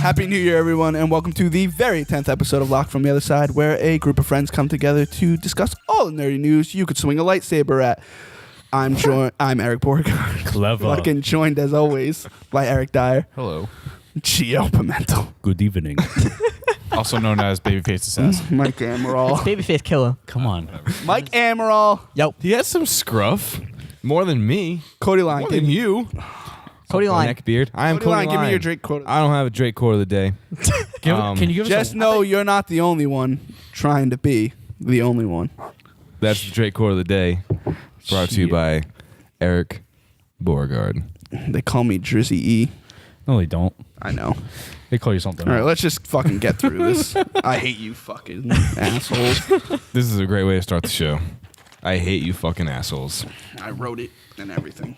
Happy New Year, everyone, and welcome to the very 10th episode of Locked from the Other Side, where a group of friends come together to discuss all the nerdy news you could swing a lightsaber at. I'm Eric Borgard. Clever. Fucking joined, as always, by Eric Dyer. Hello. Gio Pimento. Good evening. Also known as Babyface Assassin. Mike Amaral. Babyface Killer. Come on. Mike Amaral. Yo. He has some scruff. More than me. Cody Line. More than you. Cody Line. Neck beard. I am Cody Line, Line. give me your Drake quote. I don't have a Drake quote of the day. Can you give us Just know you're not the only one trying to be the only one. That's the Drake quote of the day. Brought to you by Eric Borgard. They call me Drizzy E. No, they don't. I know. They call you something. All right, let's just fucking get through this. I hate you fucking assholes. This is a great way to start the show. I hate you fucking assholes. I wrote it and everything.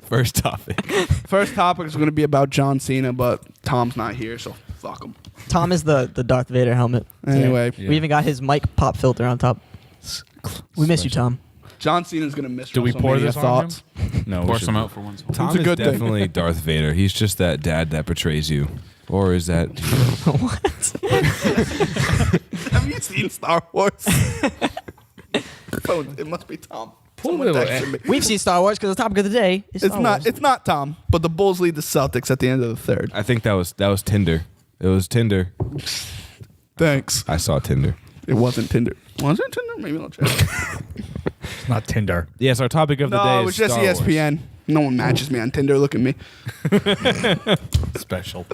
First topic. First topic is going to be about John Cena, but Tom's not here, so fuck him. Tom is the Darth Vader helmet. Anyway, Yeah. We even got his mic pop filter on top. We miss you, Tom. John Cena's going to miss Do we pour WrestleMania this on thoughts. No, we Pour should- some out for once. Tom It's a is good thing. definitely Darth Vader. He's just that dad that betrays you. Or is that... Have you seen Star Wars? Oh, it must be Tom. Someone little texted me. We've seen Star Wars because the topic of the day is It's Star not. Wars. It's not Tom, but the Bulls lead the Celtics at the end of the third. I think that was Tinder. It was Tinder. Thanks. I saw Tinder. It wasn't Tinder. Was it Tinder? Maybe I'll check. It's not Tinder. Yes, our topic of the day No, is it was just Star Wars. ESPN. No one matches me on Tinder. Look at me. Special.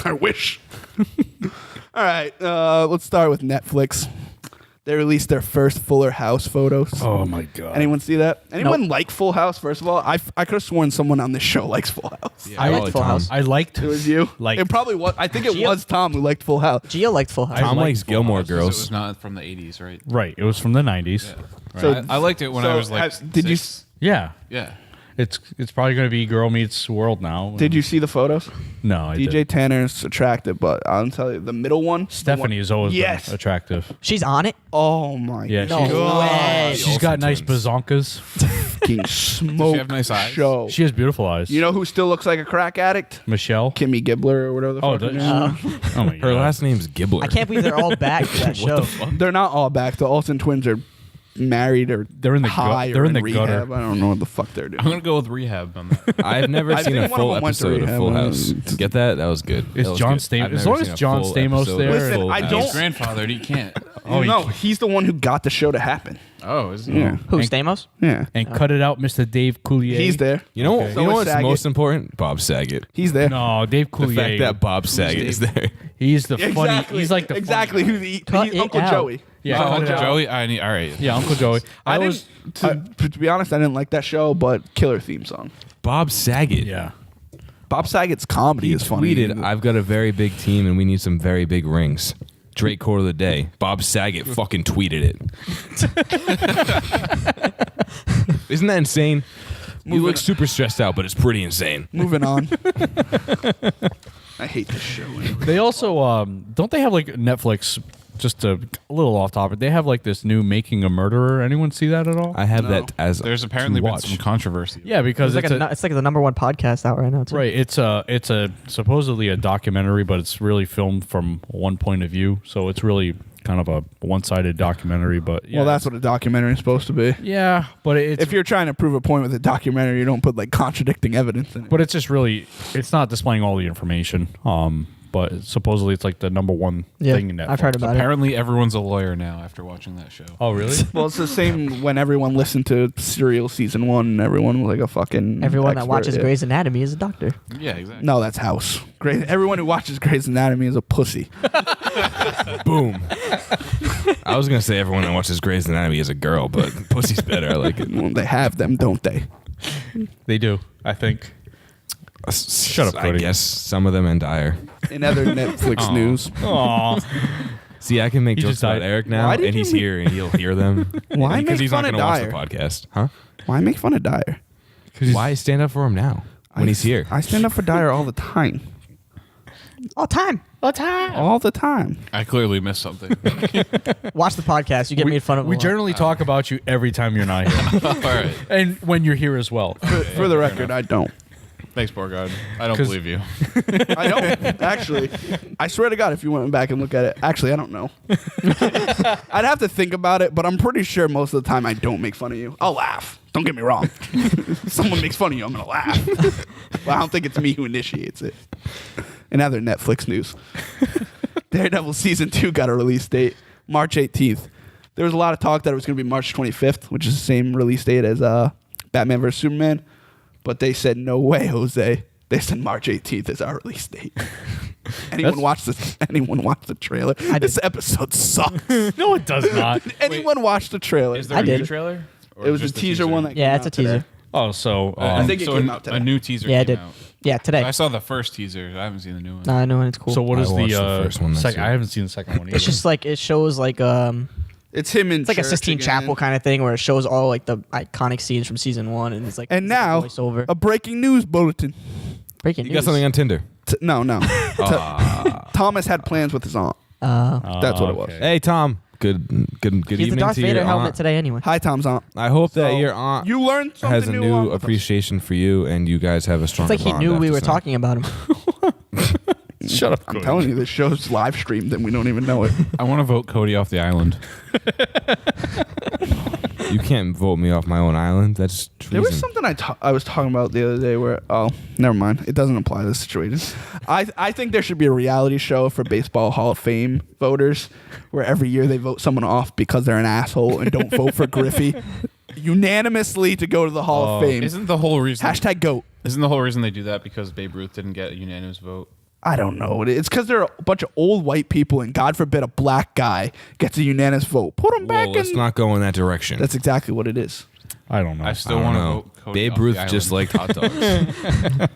I wish. All right, let's start with Netflix. They released their first Fuller House photos. Oh my god. Anyone see that? Anyone Nope. like Full House? First of all, I could have sworn someone on this show likes Full House. I liked Full House. I liked. It was you. Like- it probably was. I think it Gio- was Tom who liked Full House. Gio liked Full House. Tom liked likes Full Gilmore It Girls. was not from the 80s, right? Right. It was from the 90s. Yeah. So- I liked it when I was like. did you 6. Yeah. Yeah. It's probably going to be Girl Meets World now. did you see the photos? No, I DJ did. Tanner's attractive, but I'll tell you the middle one. Stephanie has always Yes. been attractive. She's on it. Oh my Yeah, No she's, way. she's got Olsen nice twins. bazonkas. fucking smoke have nice eyes? show. She has beautiful eyes. You know who still looks like a crack addict? Michelle. Kimmy Gibbler or whatever the Oh, fuck. her does name she? is. Oh my Her god. last name's Gibbler. I can't believe they're all back for that show. They're not all back. The Olsen twins are married or They're in the high they're or in the rehab. gutter. I don't know what the fuck they're I'm doing. going to go with rehab on that. I've never I seen think a one of full them went to episode of rehab. Full House. Get that? That was good. It's That was John good. Stamos. I've As never long seen as a John full Stamos episode there. of Listen, Full I House. don't- He's grandfathered. He can't. Oh, no, he's the one who got the show to happen. Oh, is he? Yeah. Who, And- Stamos? Yeah. And cut it out, Mr. Dave Coulier. He's there. You know, Okay. you So know is what's Saget. most important? Bob Saget. He's there. No, Dave The Coulier. fact that Bob Saget is there. He's the funny. Exactly. He's like the exactly funny who's the Cut he's it Uncle out. Joey. Yeah, Oh, cut it out. Joey. I need. All right. Yeah, Uncle Joey. I was. didn't. To be honest, I didn't like that show, but killer theme song. Bob Saget. Yeah. Bob Saget's comedy He is funny. tweeted, "I've got a very big team and we need some very big rings." Drake quote of the day. Bob Saget fucking tweeted it. Isn't that insane? You look super stressed out, but it's pretty insane. Moving on. I hate this show. They also don't they have like Netflix? Just a little off topic. They have like this new Making a Murderer. Anyone see that at all? I have No. that as There's apparently to been watch. some controversy. Yeah, because It's like the number one podcast out right now, too. right. It's a supposedly a documentary, but it's really filmed from one point of view. So it's really kind of a one-sided documentary. But yeah, Well, that's what a documentary is supposed to be. yeah. But it's If you're trying to prove a point with a documentary, you don't put like contradicting evidence in it. but it's just really it's not displaying all the information. But supposedly it's like the number one Yeah, thing in Netflix. I've heard about it. Apparently, everyone's a lawyer now after watching that show. Oh really? Well, it's the same when everyone listened to Serial season 1 and everyone was like a fucking Everyone that expert, watches yeah. Grey's Anatomy is a doctor. Yeah, exactly. No, that's House. Everyone who watches Grey's Anatomy is a pussy. boom. I was gonna say everyone that watches Grey's Anatomy is a girl, but pussy's better. I like it. Well, they have them, don't they? They do. I think. Shut up, I Cody. guess some of them and dire. In other Netflix news. Aw. See, I can make He jokes just about died. Eric now, Why did and you he's make- here, and he'll hear them. Why because make he's fun not of gonna watch the Dyer? podcast, huh? Why make fun of Dyer? Why stand up for him now when he's here? I stand up for Dyer all the time. All time. All the time. I clearly missed something. Watch the podcast. You get made fun of. We a lot. generally talk about you every time you're not here, All right. and when you're here as well. For the record, I don't. Thanks, poor God. I don't 'Cause- believe you. I don't, actually. I swear to God, if you went back and look at it. Actually, I don't know. I'd have to think about it, but I'm pretty sure most of the time I don't make fun of you. I'll laugh. Don't get me wrong. If someone makes fun of you, I'm going to laugh. But I don't think it's me who initiates it. In other Netflix news, Daredevil Season 2 got a release date, March 18th. There was a lot of talk that it was going to be March 25th, which is the same release date as Batman vs. Superman. But they said, no way, Jose. They said March 18th is our release date. Anyone watch the trailer? This episode sucks. No, it does not. Anyone watch the trailer? Is there I a new did. trailer? Or It was a just teaser one that Yeah, came it's a out today. teaser. Oh, so I think it so came out today. a new teaser Yeah, I came did. out. Yeah, today. I saw the first teaser. I haven't seen the new one. No, I know, and it's cool. so what I is watched the the first one, that's second? it. I haven't seen the second one either. it's just like it shows like It's him in it's like a church Sistine again. Chapel kind of thing where it shows all like the iconic scenes from season 1, and it's like And it's like a now, voiceover. a breaking news bulletin. Breaking You news. got something on Tinder? No. Thomas had plans with his aunt. That's what it was. okay. Hey, Tom. Good He's evening the Darth to Vader your helmet aunt. today anyway. Hi, Tom's aunt. I hope that So, your aunt You learned something has a new new along with us. appreciation for you, and you guys have a It's stronger like he bond knew we after were tonight. talking about him. Shut up. I'm telling you, this show's live streamed and we don't even know it. I want to vote Cody off the island. You can't vote me off my own island. That's treason. There was something I was talking about the other day where, never mind. It doesn't apply to this situation. I think there should be a reality show for Baseball Hall of Fame voters where every year they vote someone off because they're an asshole and don't vote for Griffey unanimously to go to the Hall of Fame. Isn't the whole reason? Hashtag GOAT. Isn't the whole reason they do that because Babe Ruth didn't get a unanimous vote? I don't know. It's because they're a bunch of old white people and God forbid a black guy gets a unanimous vote. Put him back Well, let's in. not go in that direction. That's exactly what it is. I don't know. I I still don't want to know. vote Cody Babe off Ruth the just island. liked hot dogs.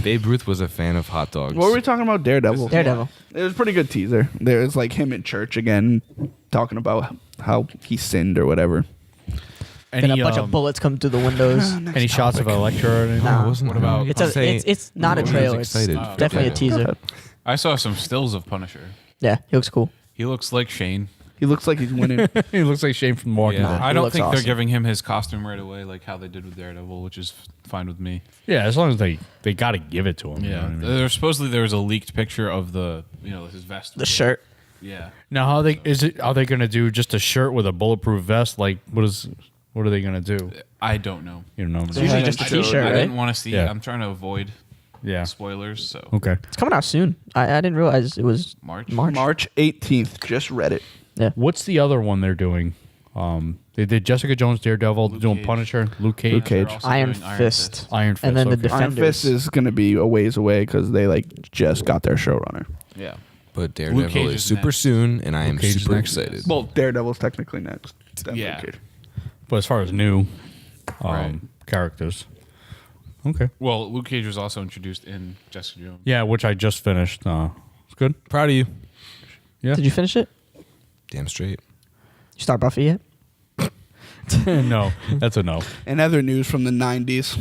Babe Ruth was a fan of hot dogs. What were we talking about? Daredevil. Daredevil. It was a pretty good teaser. There was like him in church again talking about how he sinned or whatever. Then a bunch of bullets come through the windows. Any shots of Electra or anything? Nah. What about- It's not a trailer. It's excited. definitely a teaser. I saw some stills of Punisher. Yeah, he looks cool. He looks like Shane. He looks like he's winning. He looks like Shane from Walking Dead. I He don't looks think they're awesome. giving him his costume right away, like how they did with Daredevil, which is fine with me. Yeah, as long as they got to give it to him. You know what I mean? There's supposedly there was a leaked picture of the his vest. The shirt. Yeah. Now, are they going to do just a shirt with a bulletproof vest? Like, what are they going to do? I don't know. You know. It's usually just a t-shirt, I right? didn't want to see. Yeah. I'm trying to avoid Yeah. spoilers. So Okay. It's coming out soon. I didn't realize it was March. March 18th. Just read it. Yeah. What's the other one they're doing? They did Jessica Jones, Daredevil, Luke doing Cage. Punisher, Luke Cage, Luke Cage. They're also Iron doing Fist. Iron Fist. And then the okay. Iron Defenders. Fist is going to be a ways away because they just got their showrunner. Yeah. But Cage Daredevil is is super next. soon, and I am Luke Cage is super next. excited. Well, Daredevil's technically next. Then Yeah. Luke Cage. But as far as new Right. characters, okay. Well, Luke Cage was also introduced in Jessica Jones. Yeah, which I just finished. It's good. Proud of you. Yeah. Did you finish it? Damn straight. You start Buffy yet? No, that's a no. And other news from the 90s.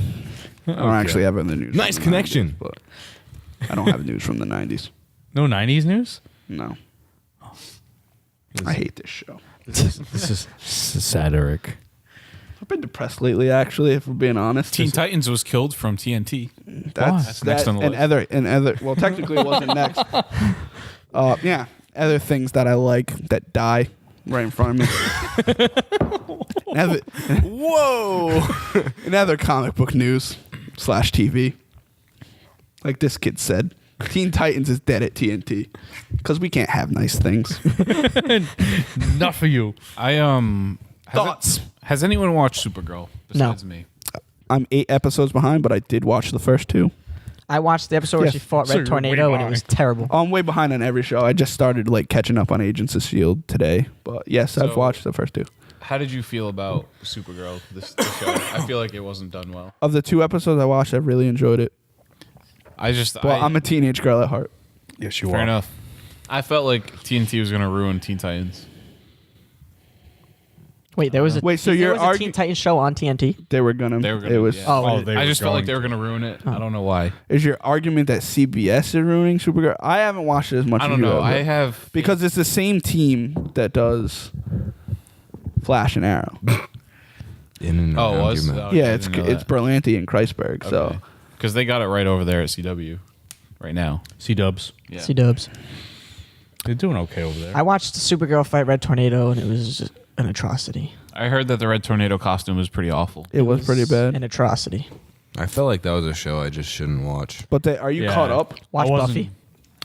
I don't actually have other news. Nice from the connection. 90s, but I don't have news from the 90s. No 90s news? No. I hate this show. This is sad, Eric. I've been depressed lately, actually, if we're being honest. Teen Titans was killed from TNT. That's next on the and other. Well, technically, it wasn't next. Yeah, other things that I like that die right in front of me. Whoa! In other comic book news / TV, like this kid said, Teen Titans is dead at TNT because we can't have nice things. Not for you. Thoughts? Has anyone watched Supergirl besides me? I'm 8 episodes behind, but I did watch the first 2. I watched the episode where Yes. she fought So Red you're Tornado, way and it was behind. terrible. I'm way behind on every show. I just started catching up on Agents of S.H.I.E.L.D. today, but yes, I've So- watched the first 2. How did you feel about Supergirl, this show? I feel like it wasn't done well. Of the 2 episodes I watched, I've really enjoyed it. Well, I'm a teenage girl at heart. Yes, you fair enough. I felt like TNT was going to ruin Teen Titans. Wait, there was a Wait, so there you're was a Teen Titans show on TNT? They were gonna. They were gonna. It was. yeah. Oh, they I were just felt like going they were going to ruin it. I don't know why. Is your argument that CBS is ruining Supergirl? I haven't watched it as much I as don't you know. have, I have because it's the same team that does Flash and Arrow. In and Oh, around was your mouth. okay, Yeah, I it's didn't know it's that. Berlanti and Kreisberg. So Okay. Because they got it right over there at CW right now. C-dubs. Yeah. C-dubs. They're doing okay over there. I watched Supergirl fight Red Tornado, and it was just an atrocity. I heard that the Red Tornado costume was pretty awful. It was pretty bad. An atrocity. I felt like that was a show I just shouldn't watch. But are you Yeah. caught up? Watch I wasn't- Buffy.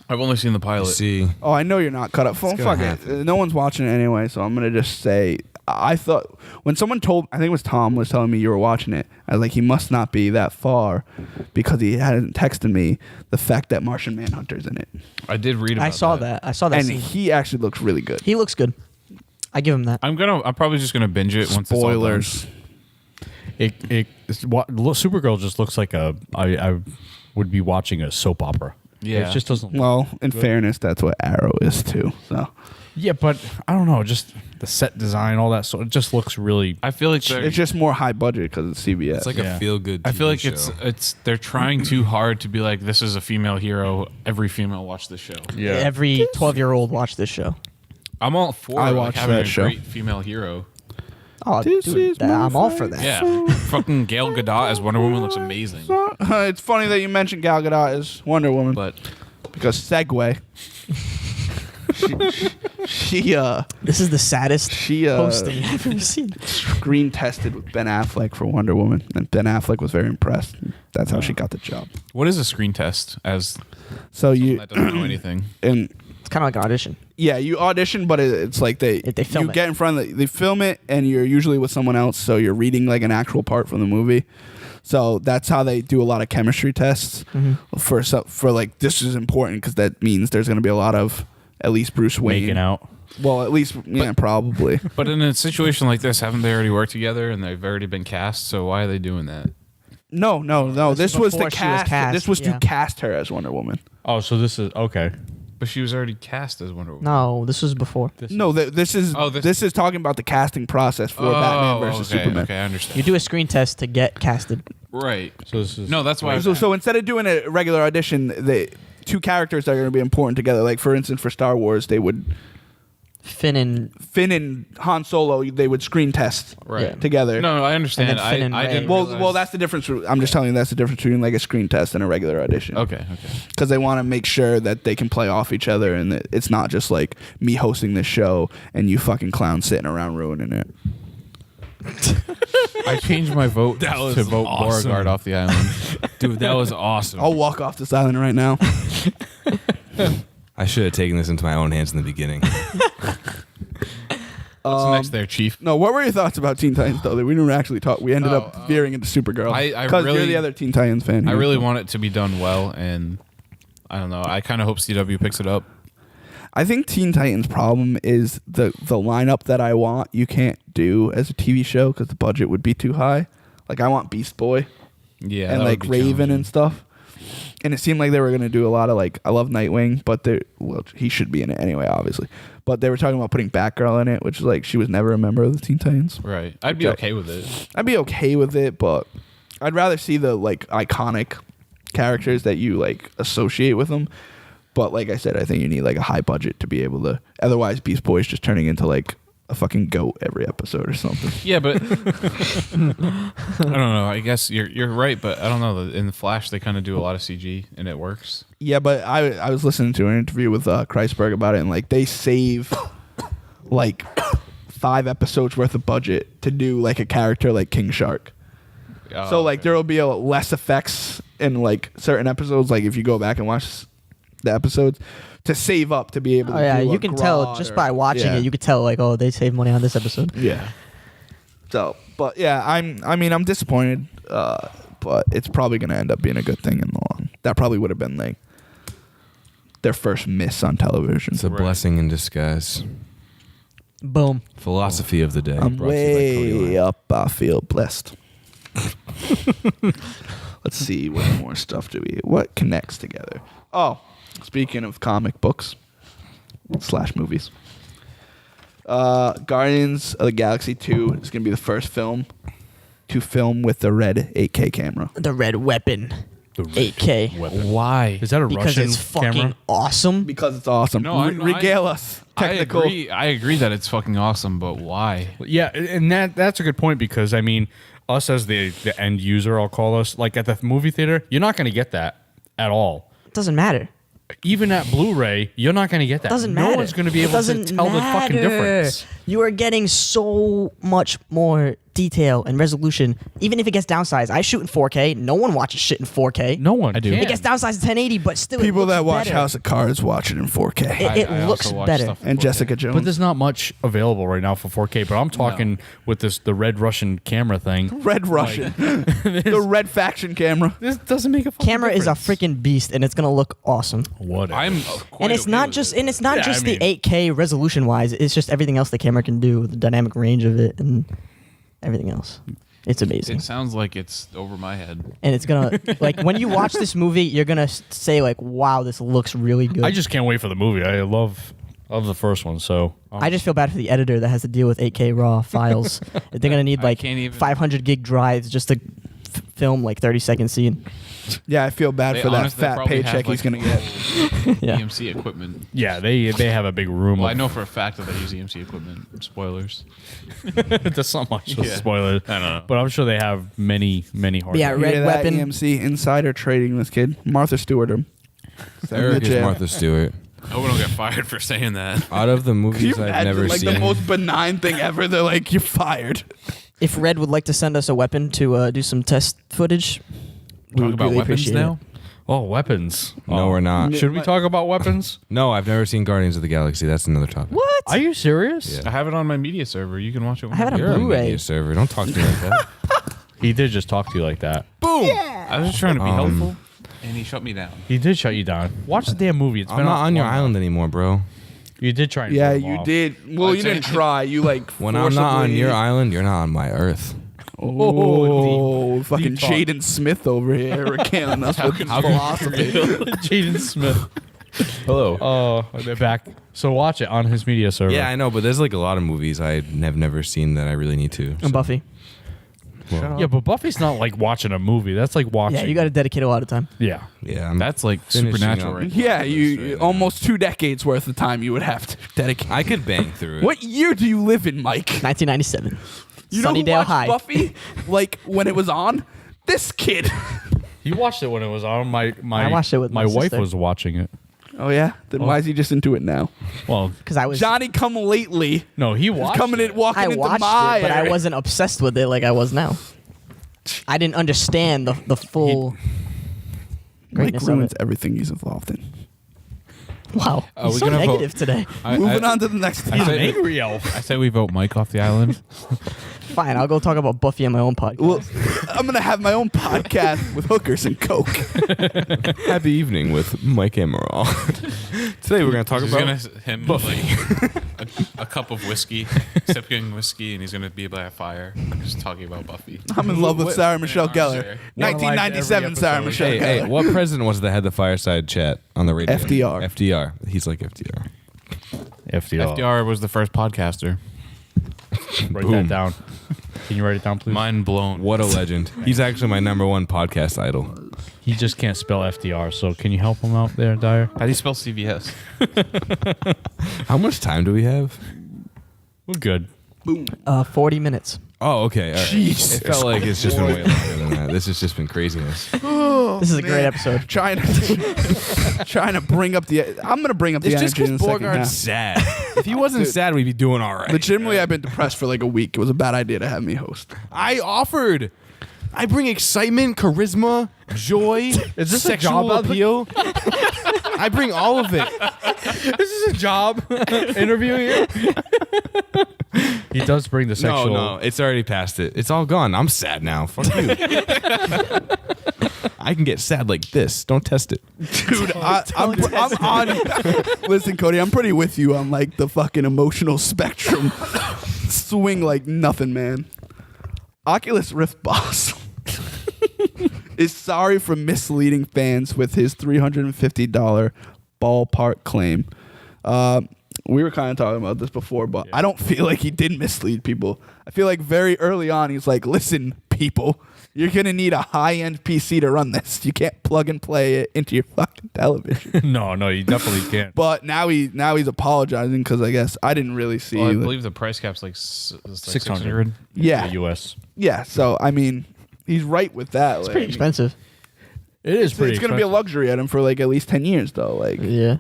I've only seen the pilot. See, Oh, I know you're not caught up. Fuck gonna it. happen. No one's watching it anyway, so I'm gonna just say I thought when someone told, I think it was Tom was telling me you were watching it. I was like, he must not be that far because he hadn't texted me the fact that Martian Manhunter's in it, I did read about I saw that. I saw that and scene. he actually looks really good. He looks good. I give him that. I'm probably just gonna binge it once Spoilers. Supergirl just looks like I would be watching a soap opera. Yeah. It just doesn't. Well, in fairness, that's what Arrow is too. So Yeah, but I don't know. Just the set design, all that. So it just looks really. I feel like they're, it's just more high budget because it's CBS. it's like Yeah. a feel good. I feel like show. it's they're trying too hard to be like, this is a female hero. Every female watch this show. Yeah. Every 12-year-old watched this show. I'm all for I like, watched having that a show. great female hero. Oh, This dude, is my I'm all for that. Yeah, fucking Gal Gadot as Wonder Woman looks amazing. It's funny that you mentioned Gal Gadot as Wonder Woman, But because segue. she This is the saddest She, posting I've ever seen. screen tested with Ben Affleck for Wonder Woman, and Ben Affleck was very impressed. That's how she got the job. what is a screen test? As So you that doesn't know anything. and It's kind of like an audition. yeah, you audition, but it's like they film you it. get in front of they film it, and you're usually with someone else, so you're reading like an actual part from the movie. So that's how they do a lot of chemistry tests for like this is important because that means there's going to be a lot of at least Bruce Wayne Making out. Well, at least probably. But in a situation like this, haven't they already worked together and they've already been cast? So why are they doing that? No. This was before to she was cast. cast, This was yeah. to cast her as Wonder Woman. Oh, so this is okay. But she was already cast as Wonder Woman. No, this was before. No, this is Oh, this is talking about the casting process for Batman versus okay, Superman. Okay, I understand. You do a screen test to get casted. Right. So this is No, that's why. So instead of doing a regular audition, the two characters that are going to be important together. Like for instance, for Star Wars, they would Finn and Han Solo. They would screen test right. Yeah. together. No, I understand. And then Finn and I Rey. didn't. Well, realize- that's the difference. I'm just telling you that's the difference between like a screen test and a regular audition. Okay. Because they want to make sure that they can play off each other, and that it's not just like me hosting this show and you fucking clowns sitting around ruining it. I changed my vote That was to vote awesome. Beauregard off the island. Dude, that was awesome. I'll walk off this island right now. I should have taken this into my own hands in the beginning. What's next there, Chief? No, what were your thoughts about Teen Titans though? That we didn't actually talk. We ended Oh, up veering into Supergirl. I Because you're really- the other Teen Titans fan. I here. really want it to be done well, and I don't know. I kind of hope CW picks it up. I think Teen Titans' problem is the lineup that I want. You can't do as a TV show because the budget would be too high. Like I want Beast Boy Yeah, and that would like be Raven challenging. and stuff. And it seemed like they were going to do a lot of like I love Nightwing, but he should be in it anyway, obviously. But they were talking about putting Batgirl in it, which is like she was never a member of the Teen Titans. Right. I'd be Okay. okay with it. I'd be okay with it, but I'd rather see the like iconic characters that you like associate with them. But like I said, I think you need like a high budget to be able to. Otherwise, Beast Boy's just turning into like a fucking goat every episode or something. Yeah, but I don't know. I guess you're right, but I don't know. In the Flash, they kind of do a lot of CG, and it works. Yeah, but I was listening to an interview with Kreisberg about it, and like they save like 5 episodes worth of budget to do like a character like King Shark. Oh, So like okay. there will be less effects in like certain episodes. Like if you go back and watch the episodes to save up to be able to. Oh yeah, do you a can tell Grodd just or- by watching yeah. it. You could tell like, oh, they saved money on this episode. Yeah. So, but yeah, I'm disappointed, but it's probably gonna end up being a good thing in the long. That probably would have been like their first miss on television. It's a Right. blessing in disguise. Boom. Philosophy of the day. I'm brought to you by Cody way Lang. up. I feel blessed. Let's see what more stuff do we. What connects together? Oh, speaking of comic books / movies, Guardians of the Galaxy 2 is gonna be the first film to film with the red 8K camera. The red weapon. The red 8K. weapon. Why? Is that a Because Russian it's fucking camera? awesome. Because it's awesome. No, I know, regale us. Technical. I agree that it's fucking awesome, but why? Yeah, and that's a good point because I mean, us as the end user, I'll call us, like at the movie theater, you're not going to get that at all. It doesn't matter. Even at Blu-ray, you're not going to get that. Doesn't matter. No one's going to be able to tell the fucking difference. You are getting so much more detail and resolution, even if it gets downsized. I shoot in 4K. No one watches shit in 4K. No one. I do. It gets downsized to 1080, but still, People it looks that watch better. House of Cards watch it in 4K. It I looks also watch better. stuff in And 4K. Jessica Jones. But there's not much available right now for 4K. But I'm talking with the Red Russian camera thing. Red Russian. The Red Faction camera. This doesn't make a fucking Camera is a difference. freaking beast, and it's gonna look awesome. Whatever. I'm And it's not just the 8K resolution wise. It's just everything else the camera can do, the dynamic range of it, and everything else. It's amazing. It sounds like it's over my head. And it's gonna like when you watch this movie, you're gonna say like, "Wow, this looks really good." I just can't wait for the movie. I love the first one. So I just feel bad for the editor that has to deal with 8K raw files. They're gonna need I like can't even- 500 gig drives just to film like 30-second scene. Yeah, I feel bad They for that honestly fat probably paycheck have, he's like, going to get. Yeah. EMC equipment. yeah, they have a big room. Well, I of, know for a fact that they use EMC equipment. Spoilers. That's not much of a Yeah. spoiler. I don't know. But I'm sure they have many hard. Yeah, You Red hear that, Weapon. EMC insider trading this kid. Martha Stewart him. Eric is jail. Martha Stewart. I hope we don't get fired for saying that. Out of the Can you movies I've imagine, never like seen, the most benign thing ever? They're like, you're fired. If Red would like to send us a weapon to do some test footage, we Talk would about really weapons appreciate now. Oh, weapons. no, Oh. we're not. Yeah. Should we talk about weapons? No, I've never seen Guardians of the Galaxy. That's another topic. it. What? Are you serious? Yeah. I have it on my media server. You can watch it. I have it on You're a Blu-ray. media server. Don't talk to me like that. He did just talk to you like that. Boom. I was just trying to be helpful, and he shut me down. He did shut you down. Watch the damn movie. It's I'm been not on your long island anymore, bro. enough. You did try. And Yeah, pull him you off. did. Well, you didn't try. You like When I'm not on your island, you're not on my Earth. Oh, fucking deep talk. Jaden Smith over here regaling us with philosophy. Jaden Smith. Hello. Oh, they're back. So watch it on his media server. Yeah, I know, but there's like a lot of movies I have never seen that I really need to. And Buffy. Yeah, but Buffy's not like watching a movie. That's like watching. Yeah, you got to dedicate a lot of time. Yeah. Yeah, I'm That's like finishing supernatural, up. right? Yeah, you Right now. almost 2 decades worth of time you would have to dedicate. I could bang through it. What year do you live in, Mike? 1997. You know who Sunnydale watched High. Buffy? Like when it was on? This kid. He watched it when it was on. My I watched it with my wife sister. was watching it. Oh yeah. Then why is he just into it now? Well, Because I was Johnny come lately. no, he Is watched coming it. in, walking I into watched my it, but I area. wasn't obsessed with it like I was now. I didn't understand the full Mike greatness of ruins it. everything he's involved in. Wow, Are he's we so gonna vote? negative today. Moving on to the next He's topic. an angry elf. I say we vote Mike off the island. Fine, I'll go talk about Buffy on my own podcast. Well, I'm gonna have my own podcast with hookers and coke. Happy evening with Mike Amaral. Today we're going to talk He's about gonna him like a cup of whiskey, sipping whiskey, and he's gonna be by a fire, just talking about Buffy. I'm in love with Sarah Michelle Yeah, Gellar. sure. 1997 Every Sarah episode. Michelle Hey, Gellar. hey, what president was it that had the fireside chat on the radio? FDR. FDR. He's like FDR. FDR. FDR was the first podcaster. Write Boom. that down. Can you write it down, please? Mind blown. What a legend. He's actually my #1 podcast idol. He just can't spell FDR. So can you help him out there, Dyer? How do you spell CVS? How much time do we have? We're good. 40 minutes. Oh, okay. All right. Jesus It felt like it's just been way longer than that. This has just been craziness. This is a great Man. episode. Trying to bring up the. I'm gonna bring up the It's just energy in because the second Borgard's half. sad. If he wasn't Dude. sad, we'd be doing all right. Legitimately, I've been depressed for like a week. It was a bad idea to have me host. I offered. I bring excitement, charisma, joy, Is this a sexual job appeal. I bring all of it. This is a job interview here. He does bring the sexual. No, it's already past it. It's all gone. I'm sad now. Fuck you. I can get sad like this. Don't test it. Dude, I'm on. Listen, Cody, I'm pretty with you on like the fucking emotional spectrum. Swing like nothing, man. Oculus Rift boss is sorry for misleading fans with his $350 ballpark claim. We were kind of talking about this before, but I don't feel like he did mislead people. I feel like very early on, he's like, listen, people. You're going to need a high-end PC to run this. You can't plug and play it into your fucking television. No, you definitely can't. But now he's apologizing because I guess I didn't really see. Well, I believe the price cap's like 600. Yeah. The U.S. Yeah, so I mean, he's right with that. It's pretty expensive. It is pretty It's going to be a luxury item for like at least 10 years though. Like Yeah.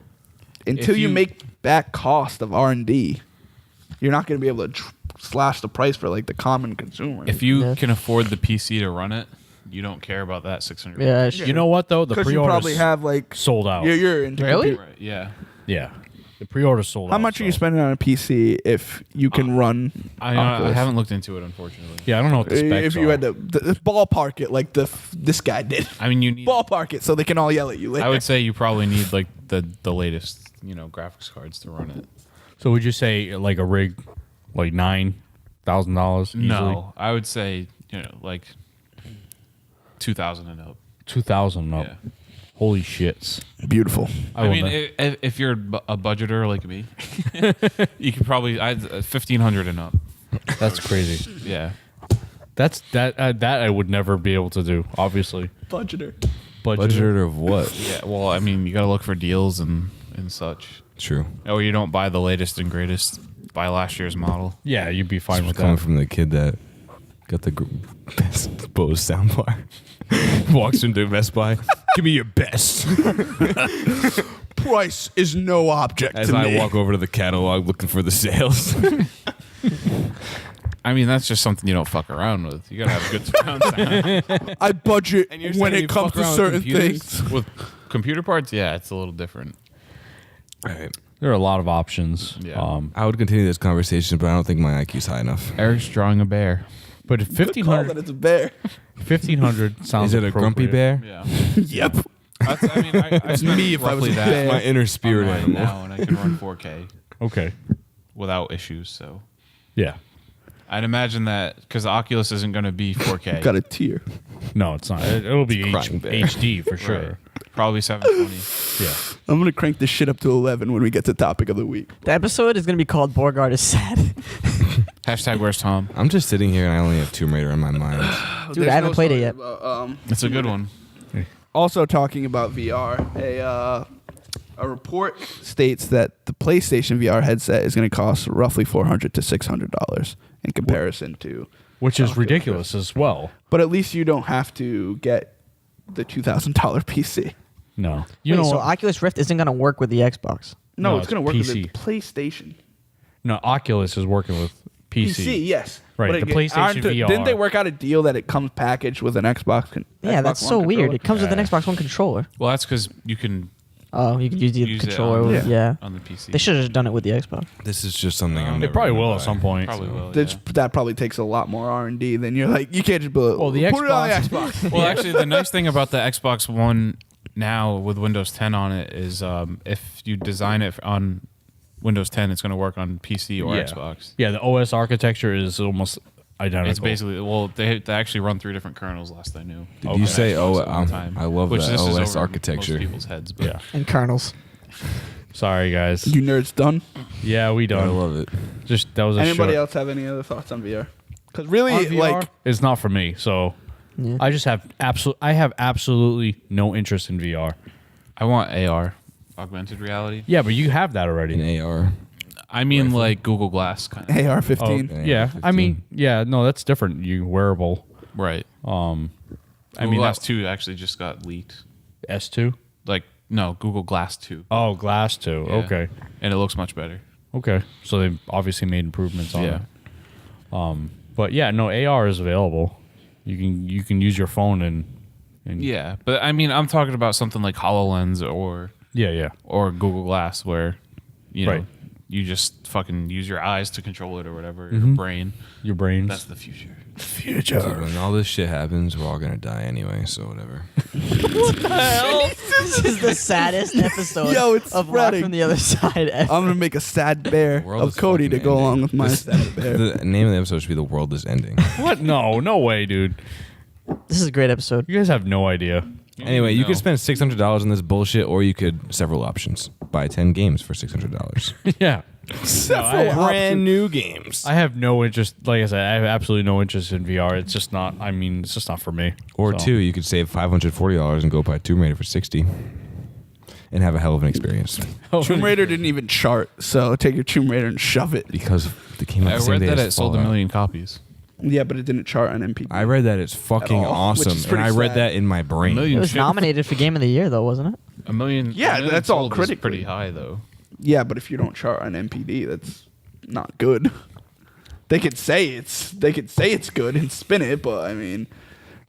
until If you you- make back cost of R&D, you're not going to be able to slash the price for like the common consumer. If you Yeah. can afford the PC to run it, you don't care about that 600. Yeah. You know what though? The because you pre-orders probably have like sold out. you're into Really? computer- Right, yeah. Yeah, the pre-orders sold out. How much are you so- spending on a PC if you can run? I Oculus? haven't looked into it, unfortunately. Yeah, I don't know what the specs If you are. had to ballpark it like this guy did, I mean, you need. ballpark it so they can all yell at you later. I would say you probably need like the latest, graphics cards to run it. So would you say like a rig, like $9,000? No, I would say like 2,000 and up. 2,000 up. Yeah. Holy shits! Beautiful. I mean, if you're a budgeter like me, you could probably 1,500 and up. That's crazy. Yeah. That I would never be able to do. Obviously, Budgeter. Budget of what? Yeah. Well, I mean, you got to look for deals and such. True. Or you don't buy the latest and greatest. Buy last year's model. Yeah, you'd be fine with Coming that. from the kid that got the best Bose soundbar. Walks into Best Buy. Give me your best. Price is no object As to I me. walk over to the catalog looking for the sales. I mean, that's just something you don't fuck around with. You gotta have a good surround sound. I budget And you're when saying it you comes fuck to around with certain computers? things. With computer parts, yeah, it's a little different. Right. There are a lot of options. Yeah. I would continue this conversation, but I don't think my IQ's high enough. Eric's drawing a bear. But Call that 1,500 it's a bear. 1,500 sounds. Is it a grumpy appropriate. bear? Yeah. Yep. I mean, I It's me if I was roughly a that bear. My inner spirit on mine animal. now, and I can run 4K Okay. without issues. So Yeah. I'd imagine that because the Oculus isn't going to be 4K. Got a tear. No, it's not. It'll be Crying bear. HD for sure. Right. Probably 720. Yeah. I'm gonna crank this shit up to 11 when we get to topic of the week. The episode is gonna be called Borgard is sad. Hashtag where's Tom? I'm just sitting here and I only have Tomb Raider in my mind. Dude, There's I haven't no played it story yet. about, It's a good one. also talking about VR, a report states that the PlayStation VR headset is going to cost roughly $400 to $600 in comparison to. Which is Oculus ridiculous as well. But at least you don't have to get the $2,000 PC. No. Wait, so Oculus Rift isn't gonna work with the Xbox. No, No, it's going to it's work with PC. the PlayStation. No, Oculus is working with PC. Yes. Right, But the PlayStation VR. Didn't they work out a deal that it comes packaged with an Xbox? Yeah, Xbox that's One so weird. controller? It comes with an Yeah. Xbox One controller. Well, that's because you can Oh, you can use the use controller. it on, with, yeah. on the PC. They should have done it with the Xbox. This is just something I'm They never probably gonna will buy. at some point. Probably so. will. That probably takes a lot more R&D than you're like, you can't just be like, Well, the put it on the Xbox- Xbox. Well, actually, the nice thing about the Xbox One now with Windows 10 on it is if you design it on Windows 10, it's going to work on PC or Yeah. Xbox. Yeah, the OS architecture is almost identical. It's basically they actually run through different kernels. Last I knew. Did Okay. you say, Xbox oh, at one time, I love which that this is OS over architecture. Most people's heads, but Yeah. And kernels. Sorry, guys. You nerds done? Yeah, we I done. love it. Just that was a Anybody short. else have any other thoughts on VR? Because really, On VR, like, it's not for me. So Yeah. I just have absolutely no interest in VR. I want AR, augmented reality. Yeah, but you have that already. In AR. I mean, like Google Glass kind of. AR-15. Oh, yeah, I mean, yeah, no, that's different. You wearable. Right. I Google mean, Glass that- 2 actually just got leaked. S2. Like no, Google Glass 2. Oh, Glass 2. Yeah. Okay, And it looks much better. okay. So they obviously made improvements on Yeah. it. But yeah, no, AR is available. You can use your phone and Yeah, but I mean, I'm talking about something like HoloLens yeah. or Google Glass, where you know Right. you just fucking use your eyes to control it or whatever, Mm-hmm. your brain. Your brains. That's the future. Future. So when all this shit happens, we're all gonna die anyway, so whatever. This is the saddest episode Yo, it's of Rock spreading. from the Other Side ever. I'm gonna make a sad bear World of is Cody to fucking go ending. along with my This- sad bear. The name of the episode should be "The World Is Ending." What? No way, dude. This is a great episode. You guys have no idea. Anyway, you No. could spend $600 on this bullshit, or you could several options. Buy 10 games for $600. Yeah. Brand new games. I have no interest. Like I said, I have absolutely no interest in VR. It's just not. I mean, it's just not for me. Or So. two, you could save $540 and go buy Tomb Raider for $60, and have a hell of an experience Tomb Raider didn't even chart, so take your Tomb Raider and shove it. because they came out I the same read day that as it sold a Fallout. million copies. Yeah, but it didn't chart on MPD. I read that it's fucking At all, which awesome, is and pretty I read sad. that in my A brain. million It was ship- nominated for Game of the Year, though, wasn't it? A million. Yeah, a million that's all sold is critically. pretty high though. Yeah, but if you don't chart on MPD, that's not good. They could say it's good and spin it, but I mean,